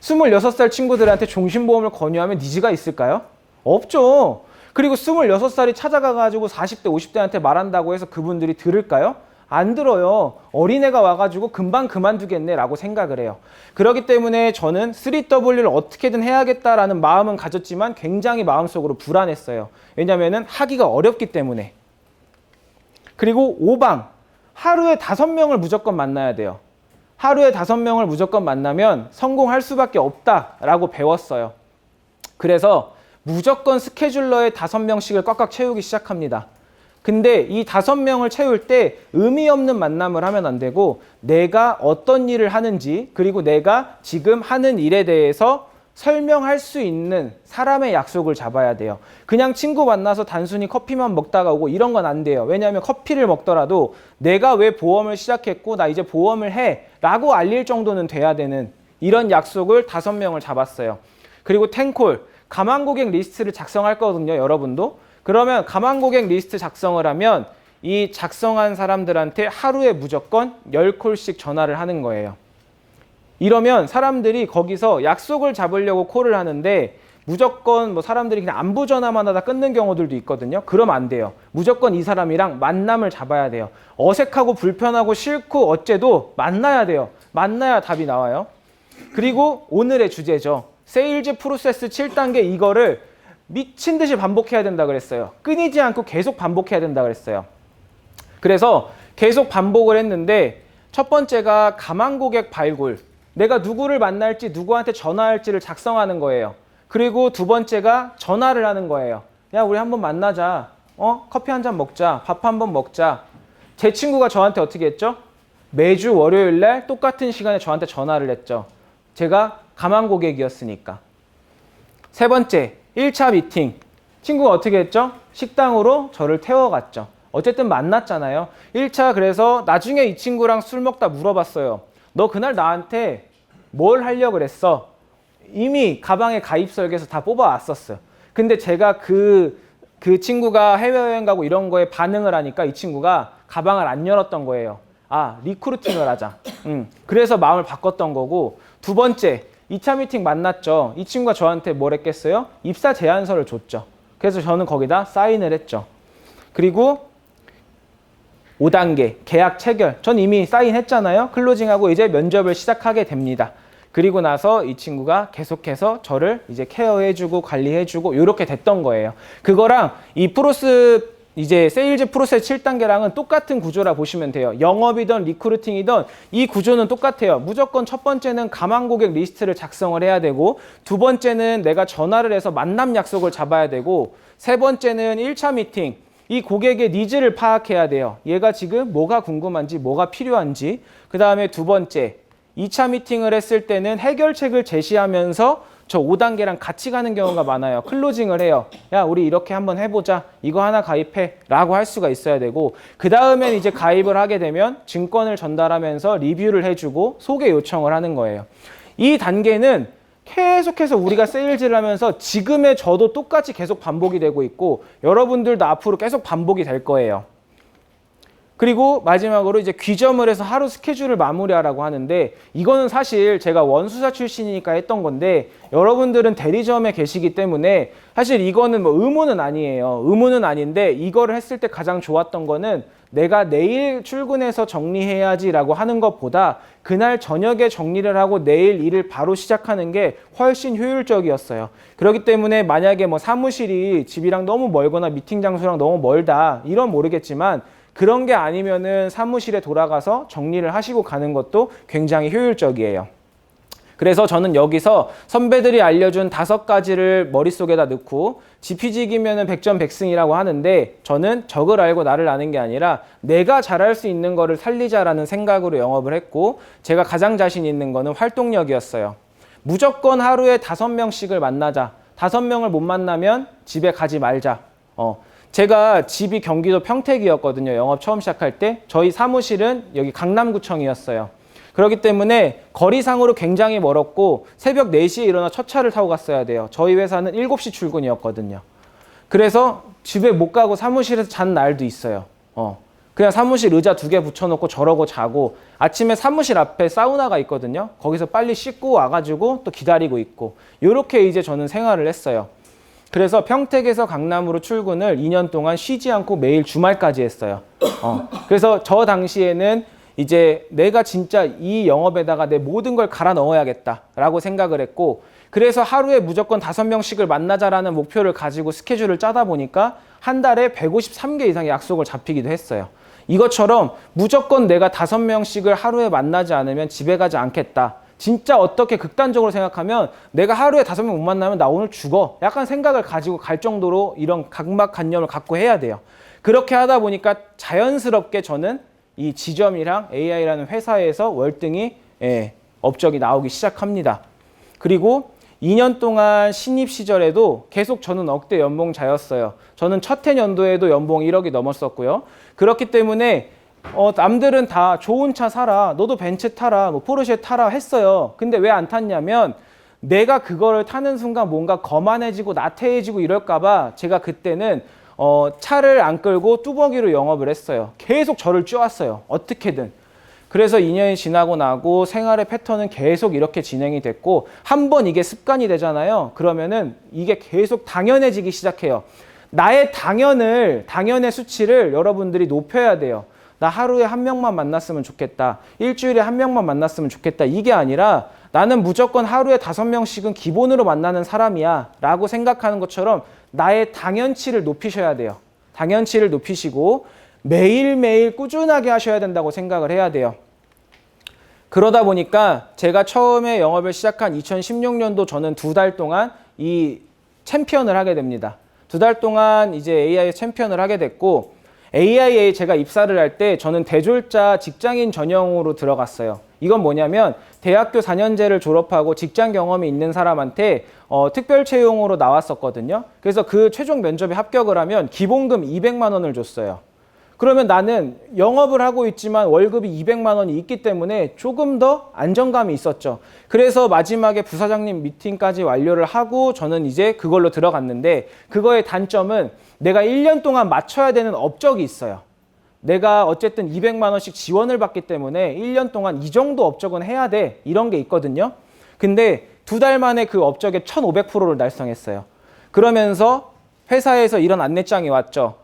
26살 친구들한테 종신보험을 권유하면 니즈가 있을까요? 없죠. 그리고 26살이 찾아가가지고 40대, 50대한테 말한다고 해서 그분들이 들을까요? 안 들어요. 어린애가 와가지고 금방 그만두겠네 라고 생각을 해요. 그렇기 때문에 저는 3W를 어떻게든 해야겠다라는 마음은 가졌지만 굉장히 마음속으로 불안했어요. 왜냐면은 하기가 어렵기 때문에. 그리고 5방, 하루에 5명을 무조건 만나야 돼요. 하루에 5명을 무조건 만나면 성공할 수밖에 없다라고 배웠어요. 그래서 무조건 스케줄러에 5명씩을 꽉꽉 채우기 시작합니다. 근데 이 5명을 채울 때 의미 없는 만남을 하면 안 되고 내가 어떤 일을 하는지 그리고 내가 지금 하는 일에 대해서 설명할 수 있는 사람의 약속을 잡아야 돼요. 그냥 친구 만나서 단순히 커피만 먹다가 오고 이런 건 안 돼요. 왜냐하면 커피를 먹더라도 내가 왜 보험을 시작했고 나 이제 보험을 해 라고 알릴 정도는 돼야 되는 이런 약속을 5명을 잡았어요. 그리고 텐콜, 가망 고객 리스트를 작성할 거거든요. 여러분도. 그러면 가망 고객 리스트 작성을 하면 이 작성한 사람들한테 하루에 무조건 10콜씩 전화를 하는 거예요. 이러면 사람들이 거기서 약속을 잡으려고 콜을 하는데 무조건 뭐 사람들이 그냥 안부 전화만 하다 끊는 경우들도 있거든요. 그러면 안 돼요. 무조건 이 사람이랑 만남을 잡아야 돼요. 어색하고 불편하고 싫고 어째도 만나야 돼요. 만나야 답이 나와요. 그리고 오늘의 주제죠. 세일즈 프로세스 7단계 이거를 미친 듯이 반복해야 된다 그랬어요. 끊이지 않고 계속 반복해야 된다 그랬어요. 그래서 계속 반복을 했는데 첫 번째가 가망 고객 발굴. 내가 누구를 만날지 누구한테 전화할지를 작성하는 거예요. 그리고 두 번째가 전화를 하는 거예요. 야, 우리 한번 만나자. 커피 한 잔 먹자. 밥 한번 먹자. 제 친구가 저한테 어떻게 했죠? 매주 월요일 날 똑같은 시간에 저한테 전화를 했죠. 제가 가망 고객이었으니까. 세 번째, 1차 미팅. 친구가 어떻게 했죠? 식당으로 저를 태워갔죠. 어쨌든 만났잖아요. 1차 그래서 나중에 이 친구랑 술 먹다 물어봤어요. 너 그날 나한테 뭘 하려고 그랬어? 이미 가방에 가입 설계서 다 뽑아왔었어요. 근데 제가 그 친구가 해외여행 가고 이런 거에 반응을 하니까 이 친구가 가방을 안 열었던 거예요. 아, 리크루팅을 하자. 그래서 마음을 바꿨던 거고. 두 번째, 2차 미팅 만났죠. 이 친구가 저한테 뭘 했겠어요? 입사 제안서를 줬죠. 그래서 저는 거기다 사인을 했죠. 그리고 5단계 계약 체결. 전 이미 사인했잖아요. 클로징하고 이제 면접을 시작하게 됩니다. 그리고 나서 이 친구가 계속해서 저를 이제 케어해주고 관리해주고 이렇게 됐던 거예요. 그거랑 이 이제 세일즈 프로세스 7단계랑은 똑같은 구조라 보시면 돼요. 영업이든 리크루팅이든 이 구조는 똑같아요. 무조건 첫 번째는 가망 고객 리스트를 작성을 해야 되고 두 번째는 내가 전화를 해서 만남 약속을 잡아야 되고 세 번째는 1차 미팅. 이 고객의 니즈를 파악해야 돼요. 얘가 지금 뭐가 궁금한지 뭐가 필요한지. 그 다음에 두 번째 2차 미팅을 했을 때는 해결책을 제시하면서 저 5단계랑 같이 가는 경우가 많아요. 클로징을 해요. 야, 우리 이렇게 한번 해보자. 이거 하나 가입해. 라고 할 수가 있어야 되고 그 다음엔 이제 가입을 하게 되면 증권을 전달하면서 리뷰를 해주고 소개 요청을 하는 거예요. 이 단계는 계속해서 우리가 세일즈를 하면서 지금의 저도 똑같이 계속 반복이 되고 있고 여러분들도 앞으로 계속 반복이 될 거예요. 그리고 마지막으로 이제 귀점을 해서 하루 스케줄을 마무리하라고 하는데 이거는 사실 제가 원수사 출신이니까 했던 건데 여러분들은 대리점에 계시기 때문에 사실 이거는 뭐 의무는 아니에요. 의무는 아닌데 이거를 했을 때 가장 좋았던 거는 내가 내일 출근해서 정리해야지라고 하는 것보다 그날 저녁에 정리를 하고 내일 일을 바로 시작하는 게 훨씬 효율적이었어요. 그렇기 때문에 만약에 뭐 사무실이 집이랑 너무 멀거나 미팅 장소랑 너무 멀다 이런 모르겠지만 그런 게 아니면은 사무실에 돌아가서 정리를 하시고 가는 것도 굉장히 효율적이에요. 그래서 저는 여기서 선배들이 알려준 5가지를 머릿속에다 넣고 지피지기면은 100점 100승이라고 하는데 저는 적을 알고 나를 아는 게 아니라 내가 잘할 수 있는 거를 살리자라는 생각으로 영업을 했고 제가 가장 자신 있는 거는 활동력이었어요. 무조건 하루에 5명씩을 만나자. 5명을 못 만나면 집에 가지 말자. 제가 집이 경기도 평택이었거든요. 영업 처음 시작할 때. 저희 사무실은 여기 강남구청이었어요. 그렇기 때문에 거리상으로 굉장히 멀었고 새벽 4시에 일어나 첫 차를 타고 갔어야 돼요. 저희 회사는 7시 출근이었거든요. 그래서 집에 못 가고 사무실에서 잔 날도 있어요. 그냥 사무실 의자 2개 붙여놓고 저러고 자고 아침에 사무실 앞에 사우나가 있거든요. 거기서 빨리 씻고 와가지고 또 기다리고 있고 이렇게 이제 저는 생활을 했어요. 그래서 평택에서 강남으로 출근을 2년 동안 쉬지 않고 매일 주말까지 했어요. 그래서 저 당시에는 이제 내가 진짜 이 영업에다가 내 모든 걸 갈아 넣어야겠다라고 생각을 했고 그래서 하루에 무조건 5명씩을 만나자라는 목표를 가지고 스케줄을 짜다 보니까 한 달에 153개 이상의 약속을 잡히기도 했어요. 이것처럼 무조건 내가 5명씩을 하루에 만나지 않으면 집에 가지 않겠다. 진짜 어떻게 극단적으로 생각하면 내가 하루에 5명 못 만나면 나 오늘 죽어. 약간 생각을 가지고 갈 정도로 이런 강박관념을 갖고 해야 돼요. 그렇게 하다 보니까 자연스럽게 저는 이 지점이랑 AI라는 회사에서 월등히 업적이 나오기 시작합니다. 그리고 2년 동안 신입 시절에도 계속 저는 억대 연봉자였어요. 저는 첫 해 연도에도 연봉 1억이 넘었었고요. 그렇기 때문에 남들은 다 좋은 차 사라, 너도 벤츠 타라, 뭐 포르쉐 타라 했어요. 근데 왜 안 탔냐면 내가 그거를 타는 순간 뭔가 거만해지고 나태해지고 이럴까봐 제가 그때는 차를 안 끌고 뚜벅이로 영업을 했어요. 계속 저를 쪼았어요. 어떻게든. 그래서 2년이 지나고 나고 생활의 패턴은 계속 이렇게 진행이 됐고 한 번 이게 습관이 되잖아요. 그러면은 이게 계속 당연해지기 시작해요. 나의 당연의 수치를 여러분들이 높여야 돼요. 나 하루에 1명만 만났으면 좋겠다. 일주일에 1명만 만났으면 좋겠다. 이게 아니라 나는 무조건 하루에 5명씩은 기본으로 만나는 사람이야 라고 생각하는 것처럼 나의 당연치를 높이셔야 돼요. 당연치를 높이시고 매일매일 꾸준하게 하셔야 된다고 생각을 해야 돼요. 그러다 보니까 제가 처음에 영업을 시작한 2016년도 저는 2달 동안 이 챔피언을 하게 됩니다. 2달 동안 이제 AI 챔피언을 하게 됐고 AI에 제가 입사를 할 때 저는 대졸자 직장인 전형으로 들어갔어요. 이건 뭐냐면 대학교 4년제를 졸업하고 직장 경험이 있는 사람한테 특별 채용으로 나왔었거든요. 그래서 그 최종 면접에 합격을 하면 기본금 200만 원을 줬어요. 그러면 나는 영업을 하고 있지만 월급이 200만 원이 있기 때문에 조금 더 안정감이 있었죠. 그래서 마지막에 부사장님 미팅까지 완료를 하고 저는 이제 그걸로 들어갔는데 그거의 단점은 내가 1년 동안 맞춰야 되는 업적이 있어요. 내가 어쨌든 200만 원씩 지원을 받기 때문에 1년 동안 이 정도 업적은 해야 돼. 이런 게 있거든요. 근데 2달 만에 그 업적의 1500%를 달성했어요. 그러면서 회사에서 이런 안내장이 왔죠.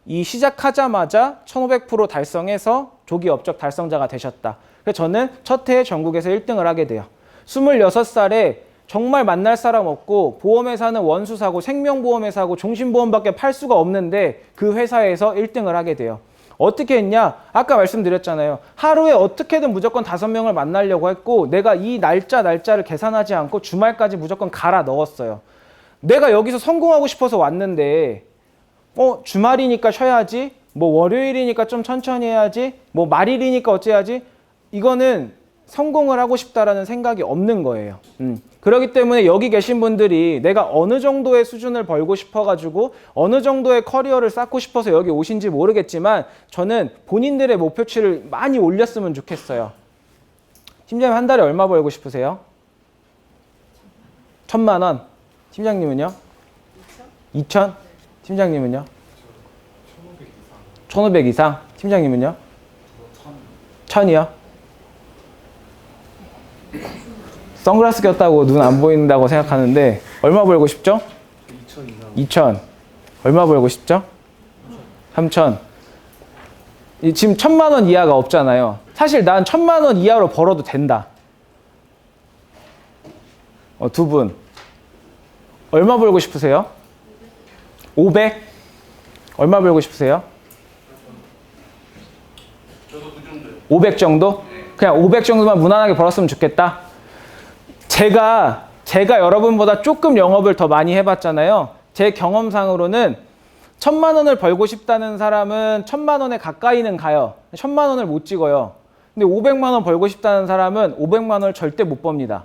이 시작하자마자 1500% 달성해서 조기 업적 달성자가 되셨다. 그래서 저는 첫 해에 전국에서 1등을 하게 돼요. 26살에 정말 만날 사람 없고 보험회사는 원수사고 생명보험회사고 종신보험밖에 팔 수가 없는데 그 회사에서 1등을 하게 돼요. 어떻게 했냐? 아까 말씀드렸잖아요. 하루에 어떻게든 무조건 5명을 만나려고 했고 내가 이 날짜를 계산하지 않고 주말까지 무조건 갈아 넣었어요. 내가 여기서 성공하고 싶어서 왔는데 주말이니까 쉬어야지, 뭐 월요일이니까 좀 천천히 해야지, 뭐 말일이니까 어째야지, 이거는 성공을 하고 싶다라는 생각이 없는 거예요. 그렇기 때문에 여기 계신 분들이 내가 어느 정도의 수준을 벌고 싶어가지고 어느 정도의 커리어를 쌓고 싶어서 여기 오신지 모르겠지만 저는 본인들의 목표치를 많이 올렸으면 좋겠어요. 팀장님 한 달에 얼마 벌고 싶으세요? 1000만 원. 팀장님은요? 2000? 팀장님은요? 1500 이상. 팀장님은요? 1000이요? 선글라스 꼈다고 눈 안 보인다고 생각하는데 얼마 벌고 싶죠? 2000 이상. 2000. 얼마 벌고 싶죠? 3000. 지금 1000만 원 이하가 없잖아요. 사실 난 1000만 원 이하로 벌어도 된다. 두 분. 얼마 벌고 싶으세요? 500? 얼마 벌고 싶으세요? 저도 그 정도요. 500 정도? 그냥 500 정도만 무난하게 벌었으면 좋겠다. 제가 여러분보다 조금 영업을 더 많이 해봤잖아요. 제 경험상으로는 1000만 원을 벌고 싶다는 사람은 1000만 원에 가까이는 가요. 1000만 원을 못 찍어요. 근데 500만 원 벌고 싶다는 사람은 500만 원을 절대 못 법니다.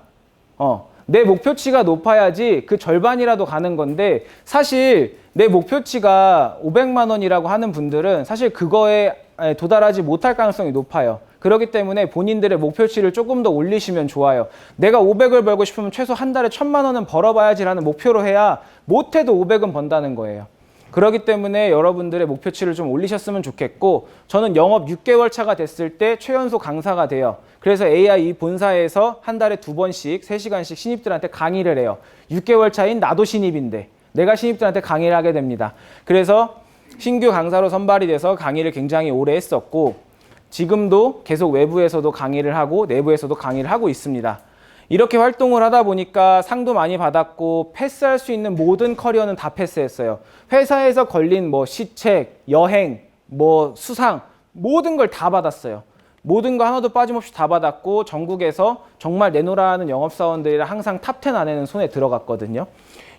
내 목표치가 높아야지 그 절반이라도 가는 건데 사실 내 목표치가 500만 원이라고 하는 분들은 사실 그거에 도달하지 못할 가능성이 높아요. 그렇기 때문에 본인들의 목표치를 조금 더 올리시면 좋아요. 내가 500을 벌고 싶으면 최소 한 달에 1000만 원은 벌어봐야지라는 목표로 해야 못해도 500은 번다는 거예요. 그렇기 때문에 여러분들의 목표치를 좀 올리셨으면 좋겠고, 저는 영업 6개월 차가 됐을 때 최연소 강사가 돼요. 그래서 AI 본사에서 한 달에 2번씩 3시간씩 신입들한테 강의를 해요. 6개월 차인 나도 신입인데 내가 신입들한테 강의를 하게 됩니다. 그래서 신규 강사로 선발이 돼서 강의를 굉장히 오래 했었고, 지금도 계속 외부에서도 강의를 하고 내부에서도 강의를 하고 있습니다. 이렇게 활동을 하다 보니까 상도 많이 받았고, 패스할 수 있는 모든 커리어는 다 패스했어요. 회사에서 걸린 뭐 시책, 여행, 뭐 수상, 모든 걸 다 받았어요. 모든 거 하나도 빠짐없이 다 받았고, 전국에서 정말 내노라하는 영업사원들이랑 항상 탑10 안에는 손에 들어갔거든요.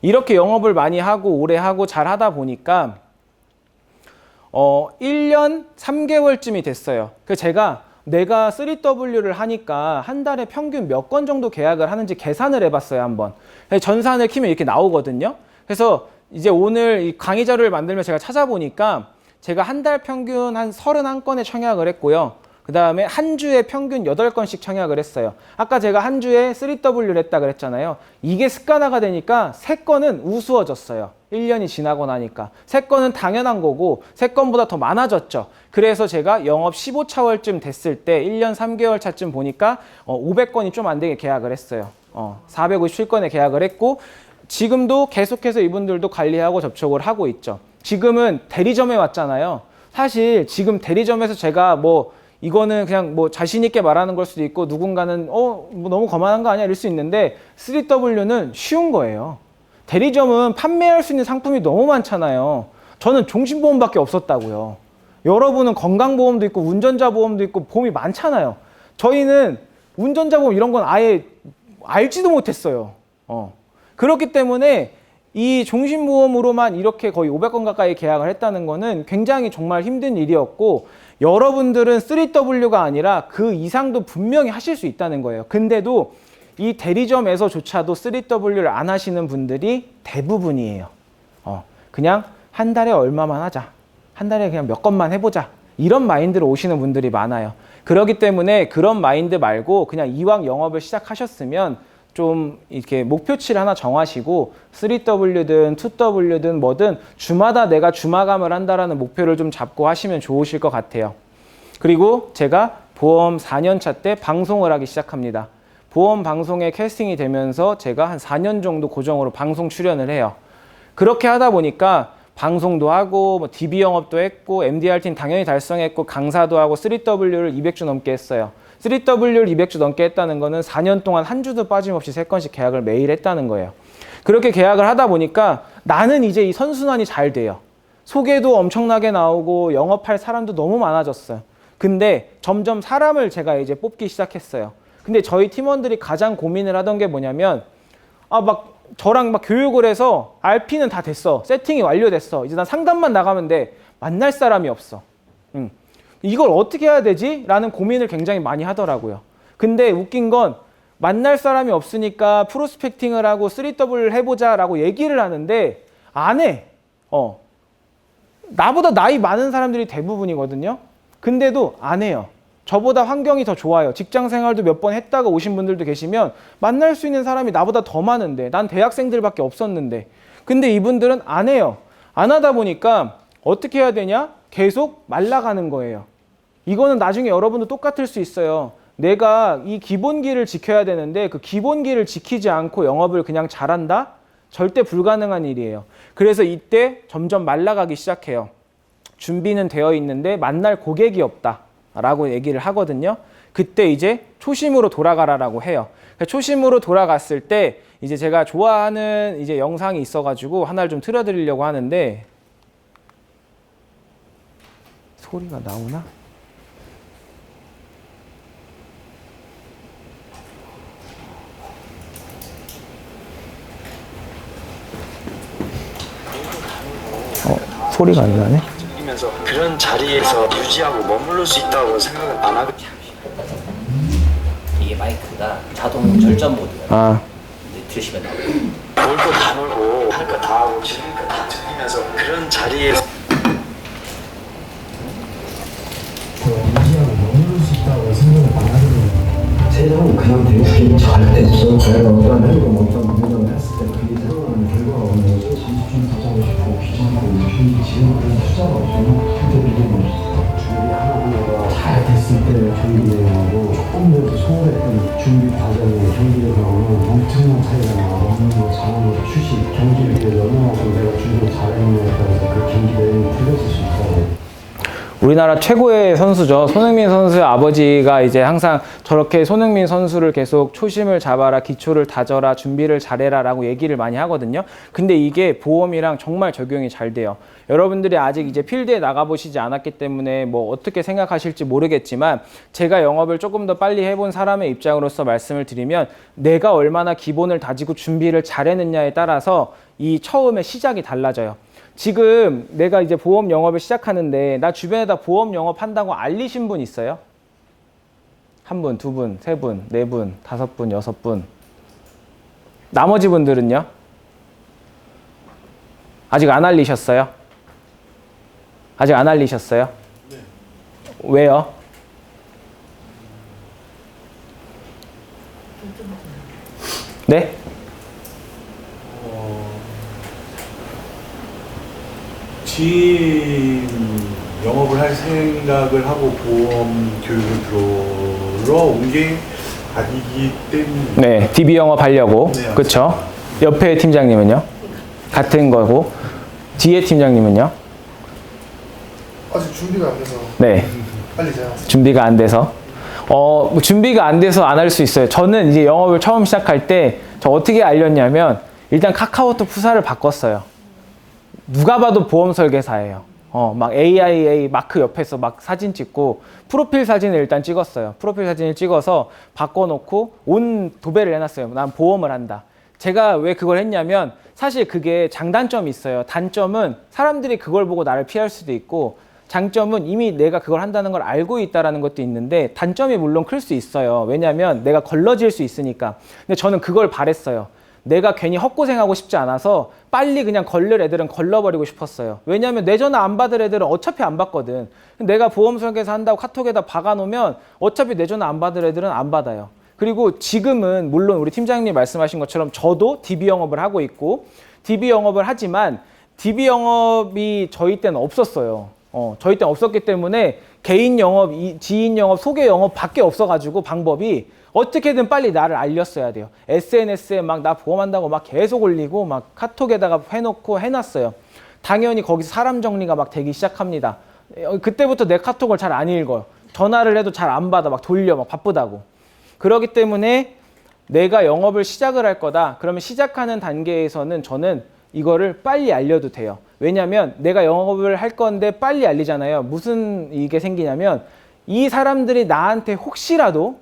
이렇게 영업을 많이 하고 오래 하고 잘 하다 보니까 1년 3개월쯤이 됐어요. 그래서 제가 내가 3W를 하니까 한 달에 평균 몇 건 정도 계약을 하는지 계산을 해봤어요, 한번. 전산을 키면 이렇게 나오거든요. 그래서 이제 오늘 이 강의 자료를 만들면 제가 찾아보니까 제가 한 달 평균 한 31건의 청약을 했고요. 그 다음에 한 주에 평균 8건씩 청약을 했어요. 아까 제가 한 주에 3W를 했다 그랬잖아요. 이게 습관화가 되니까 3건은 우스워졌어요. 1년이 지나고 나니까. 3건은 당연한 거고 3건보다 더 많아졌죠. 그래서 제가 영업 15차월쯤 됐을 때 1년 3개월 차쯤 보니까 500건이 좀 안 되게 계약을 했어요. 457건에 계약을 했고, 지금도 계속해서 이분들도 관리하고 접촉을 하고 있죠. 지금은 대리점에 왔잖아요. 사실 지금 대리점에서 제가 뭐 이거는 그냥 뭐 자신 있게 말하는 걸 수도 있고, 누군가는 뭐 너무 거만한 거 아니야 이럴 수 있는데, 3W는 쉬운 거예요. 대리점은 판매할 수 있는 상품이 너무 많잖아요. 저는 종신보험밖에 없었다고요. 여러분은 건강보험도 있고 운전자 보험도 있고 보험이 많잖아요. 저희는 운전자 보험 이런 건 아예 알지도 못했어요. 그렇기 때문에 이 종신보험으로만 이렇게 거의 500건 가까이 계약을 했다는 거는 굉장히 정말 힘든 일이었고, 여러분들은 3W가 아니라 그 이상도 분명히 하실 수 있다는 거예요. 근데도 이 대리점에서조차도 3W를 안 하시는 분들이 대부분이에요. 그냥 한 달에 얼마만 하자. 한 달에 그냥 몇 건만 해보자. 이런 마인드로 오시는 분들이 많아요. 그렇기 때문에 그런 마인드 말고 그냥 이왕 영업을 시작하셨으면 좀 이렇게 목표치를 하나 정하시고 3W든 2W든 뭐든 주마다 내가 주마감을 한다라는 목표를 좀 잡고 하시면 좋으실 것 같아요. 그리고 제가 보험 4년차 때 방송을 하기 시작합니다. 보험 방송에 캐스팅이 되면서 제가 한 4년 정도 고정으로 방송 출연을 해요. 그렇게 하다 보니까 방송도 하고 뭐 DB 영업도 했고 MDR팀 당연히 달성했고 강사도 하고 3W를 200주 넘게 했어요. 3W를 200주 넘게 했다는 거는 4년 동안 한 주도 빠짐없이 3건씩 계약을 매일 했다는 거예요. 그렇게 계약을 하다 보니까 나는 이제 이 선순환이 잘 돼요. 소개도 엄청나게 나오고 영업할 사람도 너무 많아졌어요. 근데 점점 사람을 제가 이제 뽑기 시작했어요. 근데 저희 팀원들이 가장 고민을 하던 게 뭐냐면, 저랑 교육을 해서 RP는 다 됐어. 세팅이 완료됐어. 이제 난 상담만 나가면 돼. 만날 사람이 없어. 이걸 어떻게 해야 되지? 라는 고민을 굉장히 많이 하더라고요. 근데 웃긴 건 만날 사람이 없으니까 프로스펙팅을 하고 3W를 해보자 라고 얘기를 하는데 안 해. 나보다 나이 많은 사람들이 대부분이거든요. 근데도 안 해요. 저보다 환경이 더 좋아요. 직장 생활도 몇 번 했다가 오신 분들도 계시면 만날 수 있는 사람이 나보다 더 많은데, 난 대학생들밖에 없었는데. 근데 이분들은 안 해요. 안 하다 보니까 어떻게 해야 되냐? 계속 말라가는 거예요. 이거는 나중에 여러분도 똑같을 수 있어요. 내가 이 기본기를 지켜야 되는데 그 기본기를 지키지 않고 영업을 그냥 잘한다? 절대 불가능한 일이에요. 그래서 이때 점점 말라가기 시작해요. 준비는 되어 있는데 만날 고객이 없다 라고 얘기를 하거든요. 그때 이제 초심으로 돌아가라라고 해요. 초심으로 돌아갔을 때 이제 제가 좋아하는 이제 영상이 있어가지고 하나를 좀 틀어드리려고 하는데, 소리가 나오나? 소리가 안 나네. 면서 그런 자리에서 유지하고 머무를 수 있다고 생각은 안 하고. 이게 마이크가 자동 절전 모드예요. 들으시면 나오고. 놀 거 다 놀고 할 거 다 하고 즐길 거 다 즐기면서 그런 자리에서 유지하고 머무를 수 있다고 생각은 됐어. 내가 어떤 행동, 어떤 공격을 했을 때 그게 드러나는 결과가 오는 거죠. 지수준 가장 쉽고 비전하고 유신이 지금 그런 투자가 없으면 현재 비전이 준비하고 잘 됐을 때 경기 내용하고 조금 더 소홀했던 준비 과정의 경기를 하고는 엄청난 차이가 나고 없는 자원으로 휴식 경기에 비해서 어느 만큼 내가 준비를 잘했느냐에 따라서 그 경기 내용이 틀렸을 수 있다고. 우리나라 최고의 선수죠. 손흥민 선수의 아버지가 이제 항상 저렇게 손흥민 선수를 계속 초심을 잡아라, 기초를 다져라, 준비를 잘해라 라고 얘기를 많이 하거든요. 근데 이게 보험이랑 정말 적용이 잘 돼요. 여러분들이 아직 이제 필드에 나가보시지 않았기 때문에 뭐 어떻게 생각하실지 모르겠지만 제가 영업을 조금 더 빨리 해본 사람의 입장으로서 말씀을 드리면 내가 얼마나 기본을 다지고 준비를 잘했느냐에 따라서 이 처음에 시작이 달라져요. 지금 내가 이제 보험 영업을 시작하는데 나 주변에다 보험 영업한다고 알리신 분 있어요? 한 분, 두 분, 세 분, 네 분, 다섯 분, 여섯 분. 나머지 분들은요? 아직 안 알리셨어요? 아직 안 알리셨어요? 네. 왜요? 네? 지인 영업을 할 생각을 하고 보험 교육을 들어러 온 게 아니기 때문에. 네, DB 영업 하려고. 네, 그렇죠? 옆에 팀장님은요? 같은 거고. 뒤에 팀장님은요? 아직 준비가 안 돼서 네. 빨리 제가 준비가 안 돼서. 뭐 준비가 안 돼서 안 할 수 있어요. 저는 이제 영업을 처음 시작할 때 저 어떻게 알렸냐면 일단 카카오톡 프사를 바꿨어요. 누가 봐도 보험 설계사예요. 막 AIA 마크 옆에서 막 사진 찍고 프로필 사진을 일단 찍었어요. 프로필 사진을 찍어서 바꿔놓고 온 도배를 해놨어요. 난 보험을 한다. 제가 왜 그걸 했냐면 사실 그게 장단점이 있어요. 단점은 사람들이 그걸 보고 나를 피할 수도 있고 장점은 이미 내가 그걸 한다는 걸 알고 있다는 것도 있는데 단점이 물론 클 수 있어요. 왜냐하면 내가 걸러질 수 있으니까. 근데 저는 그걸 바랬어요. 내가 괜히 헛고생하고 싶지 않아서 빨리 그냥 걸릴 애들은 걸러버리고 싶었어요. 왜냐하면 내 전화 안 받을 애들은 어차피 안 받거든. 내가 보험 설계사 한다고 카톡에다 박아놓으면 어차피 내 전화 안 받을 애들은 안 받아요. 그리고 지금은 물론 우리 팀장님 말씀하신 것처럼 저도 DB 영업을 하고 있고 DB 영업을 하지만 DB 영업이 저희 때는 없었어요. 저희 때는 없었기 때문에 개인 영업, 지인 영업, 소개 영업 밖에 없어가지고 방법이 어떻게든 빨리 나를 알렸어야 돼요. SNS에 막 나 보험한다고 막 계속 올리고 막 카톡에다가 해놓고 해놨어요. 당연히 거기서 사람 정리가 막 되기 시작합니다. 그때부터 내 카톡을 잘 안 읽어요. 전화를 해도 잘 안 받아. 막 돌려. 막 바쁘다고. 그렇기 때문에 내가 영업을 시작을 할 거다. 그러면 시작하는 단계에서는 저는 이거를 빨리 알려도 돼요. 왜냐면 내가 영업을 할 건데 빨리 알리잖아요. 무슨 이게 생기냐면 이 사람들이 나한테 혹시라도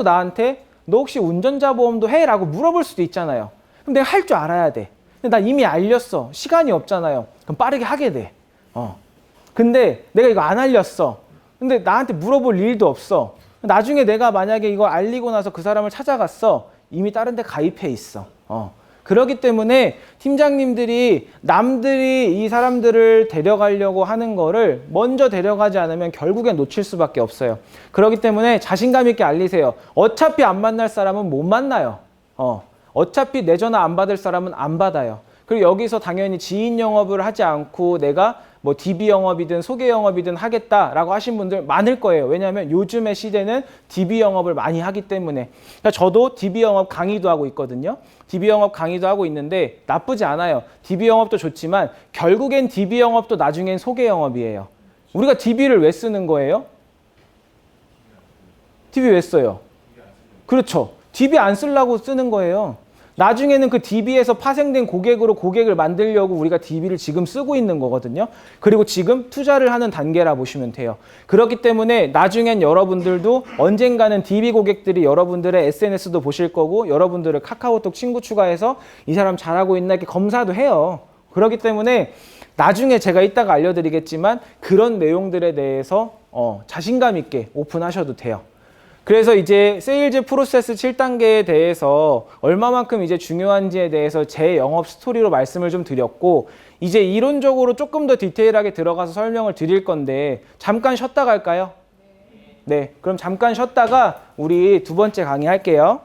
나한테 너 혹시 운전자 보험도 해? 라고 물어볼 수도 있잖아요. 그럼 내가 할 줄 알아야 돼. 근데 나 이미 알렸어. 시간이 없잖아요. 그럼 빠르게 하게 돼. 근데 내가 이거 안 알렸어. 근데 나한테 물어볼 일도 없어. 나중에 내가 만약에 이거 알리고 나서 그 사람을 찾아갔어. 이미 다른 데 가입해 있어. 그렇기 때문에 팀장님들이 남들이 이 사람들을 데려가려고 하는 거를 먼저 데려가지 않으면 결국엔 놓칠 수밖에 없어요. 그렇기 때문에 자신감 있게 알리세요. 어차피 안 만날 사람은 못 만나요. 어차피 내 전화 안 받을 사람은 안 받아요. 그리고 여기서 당연히 지인 영업을 하지 않고 내가 뭐 DB 영업이든 소개 영업이든 하겠다라고 하신 분들 많을 거예요. 왜냐하면 요즘의 시대는 DB 영업을 많이 하기 때문에. 그러니까 저도 DB 영업 강의도 하고 있거든요. DB 영업 강의도 하고 있는데 나쁘지 않아요. DB 영업도 좋지만 결국엔 DB 영업도 나중엔 소개 영업이에요. 우리가 DB를 왜 쓰는 거예요? DB 왜 써요? 그렇죠. DB 안 쓰려고 쓰는 거예요. 나중에는 그 DB에서 파생된 고객으로 고객을 만들려고 우리가 DB를 지금 쓰고 있는 거거든요. 그리고 지금 투자를 하는 단계라 보시면 돼요. 그렇기 때문에 나중엔 여러분들도 언젠가는 DB 고객들이 여러분들의 SNS도 보실 거고 여러분들을 카카오톡 친구 추가해서 이 사람 잘하고 있나 이렇게 검사도 해요. 그렇기 때문에 나중에 제가 이따가 알려드리겠지만 그런 내용들에 대해서 자신감 있게 오픈하셔도 돼요. 그래서 이제 세일즈 프로세스 7단계에 대해서 얼마만큼 이제 중요한지에 대해서 제 영업 스토리로 말씀을 좀 드렸고 이제 이론적으로 조금 더 디테일하게 들어가서 설명을 드릴 건데 잠깐 쉬었다 갈까요? 네, 그럼 잠깐 쉬었다가 우리 두 번째 강의 할게요.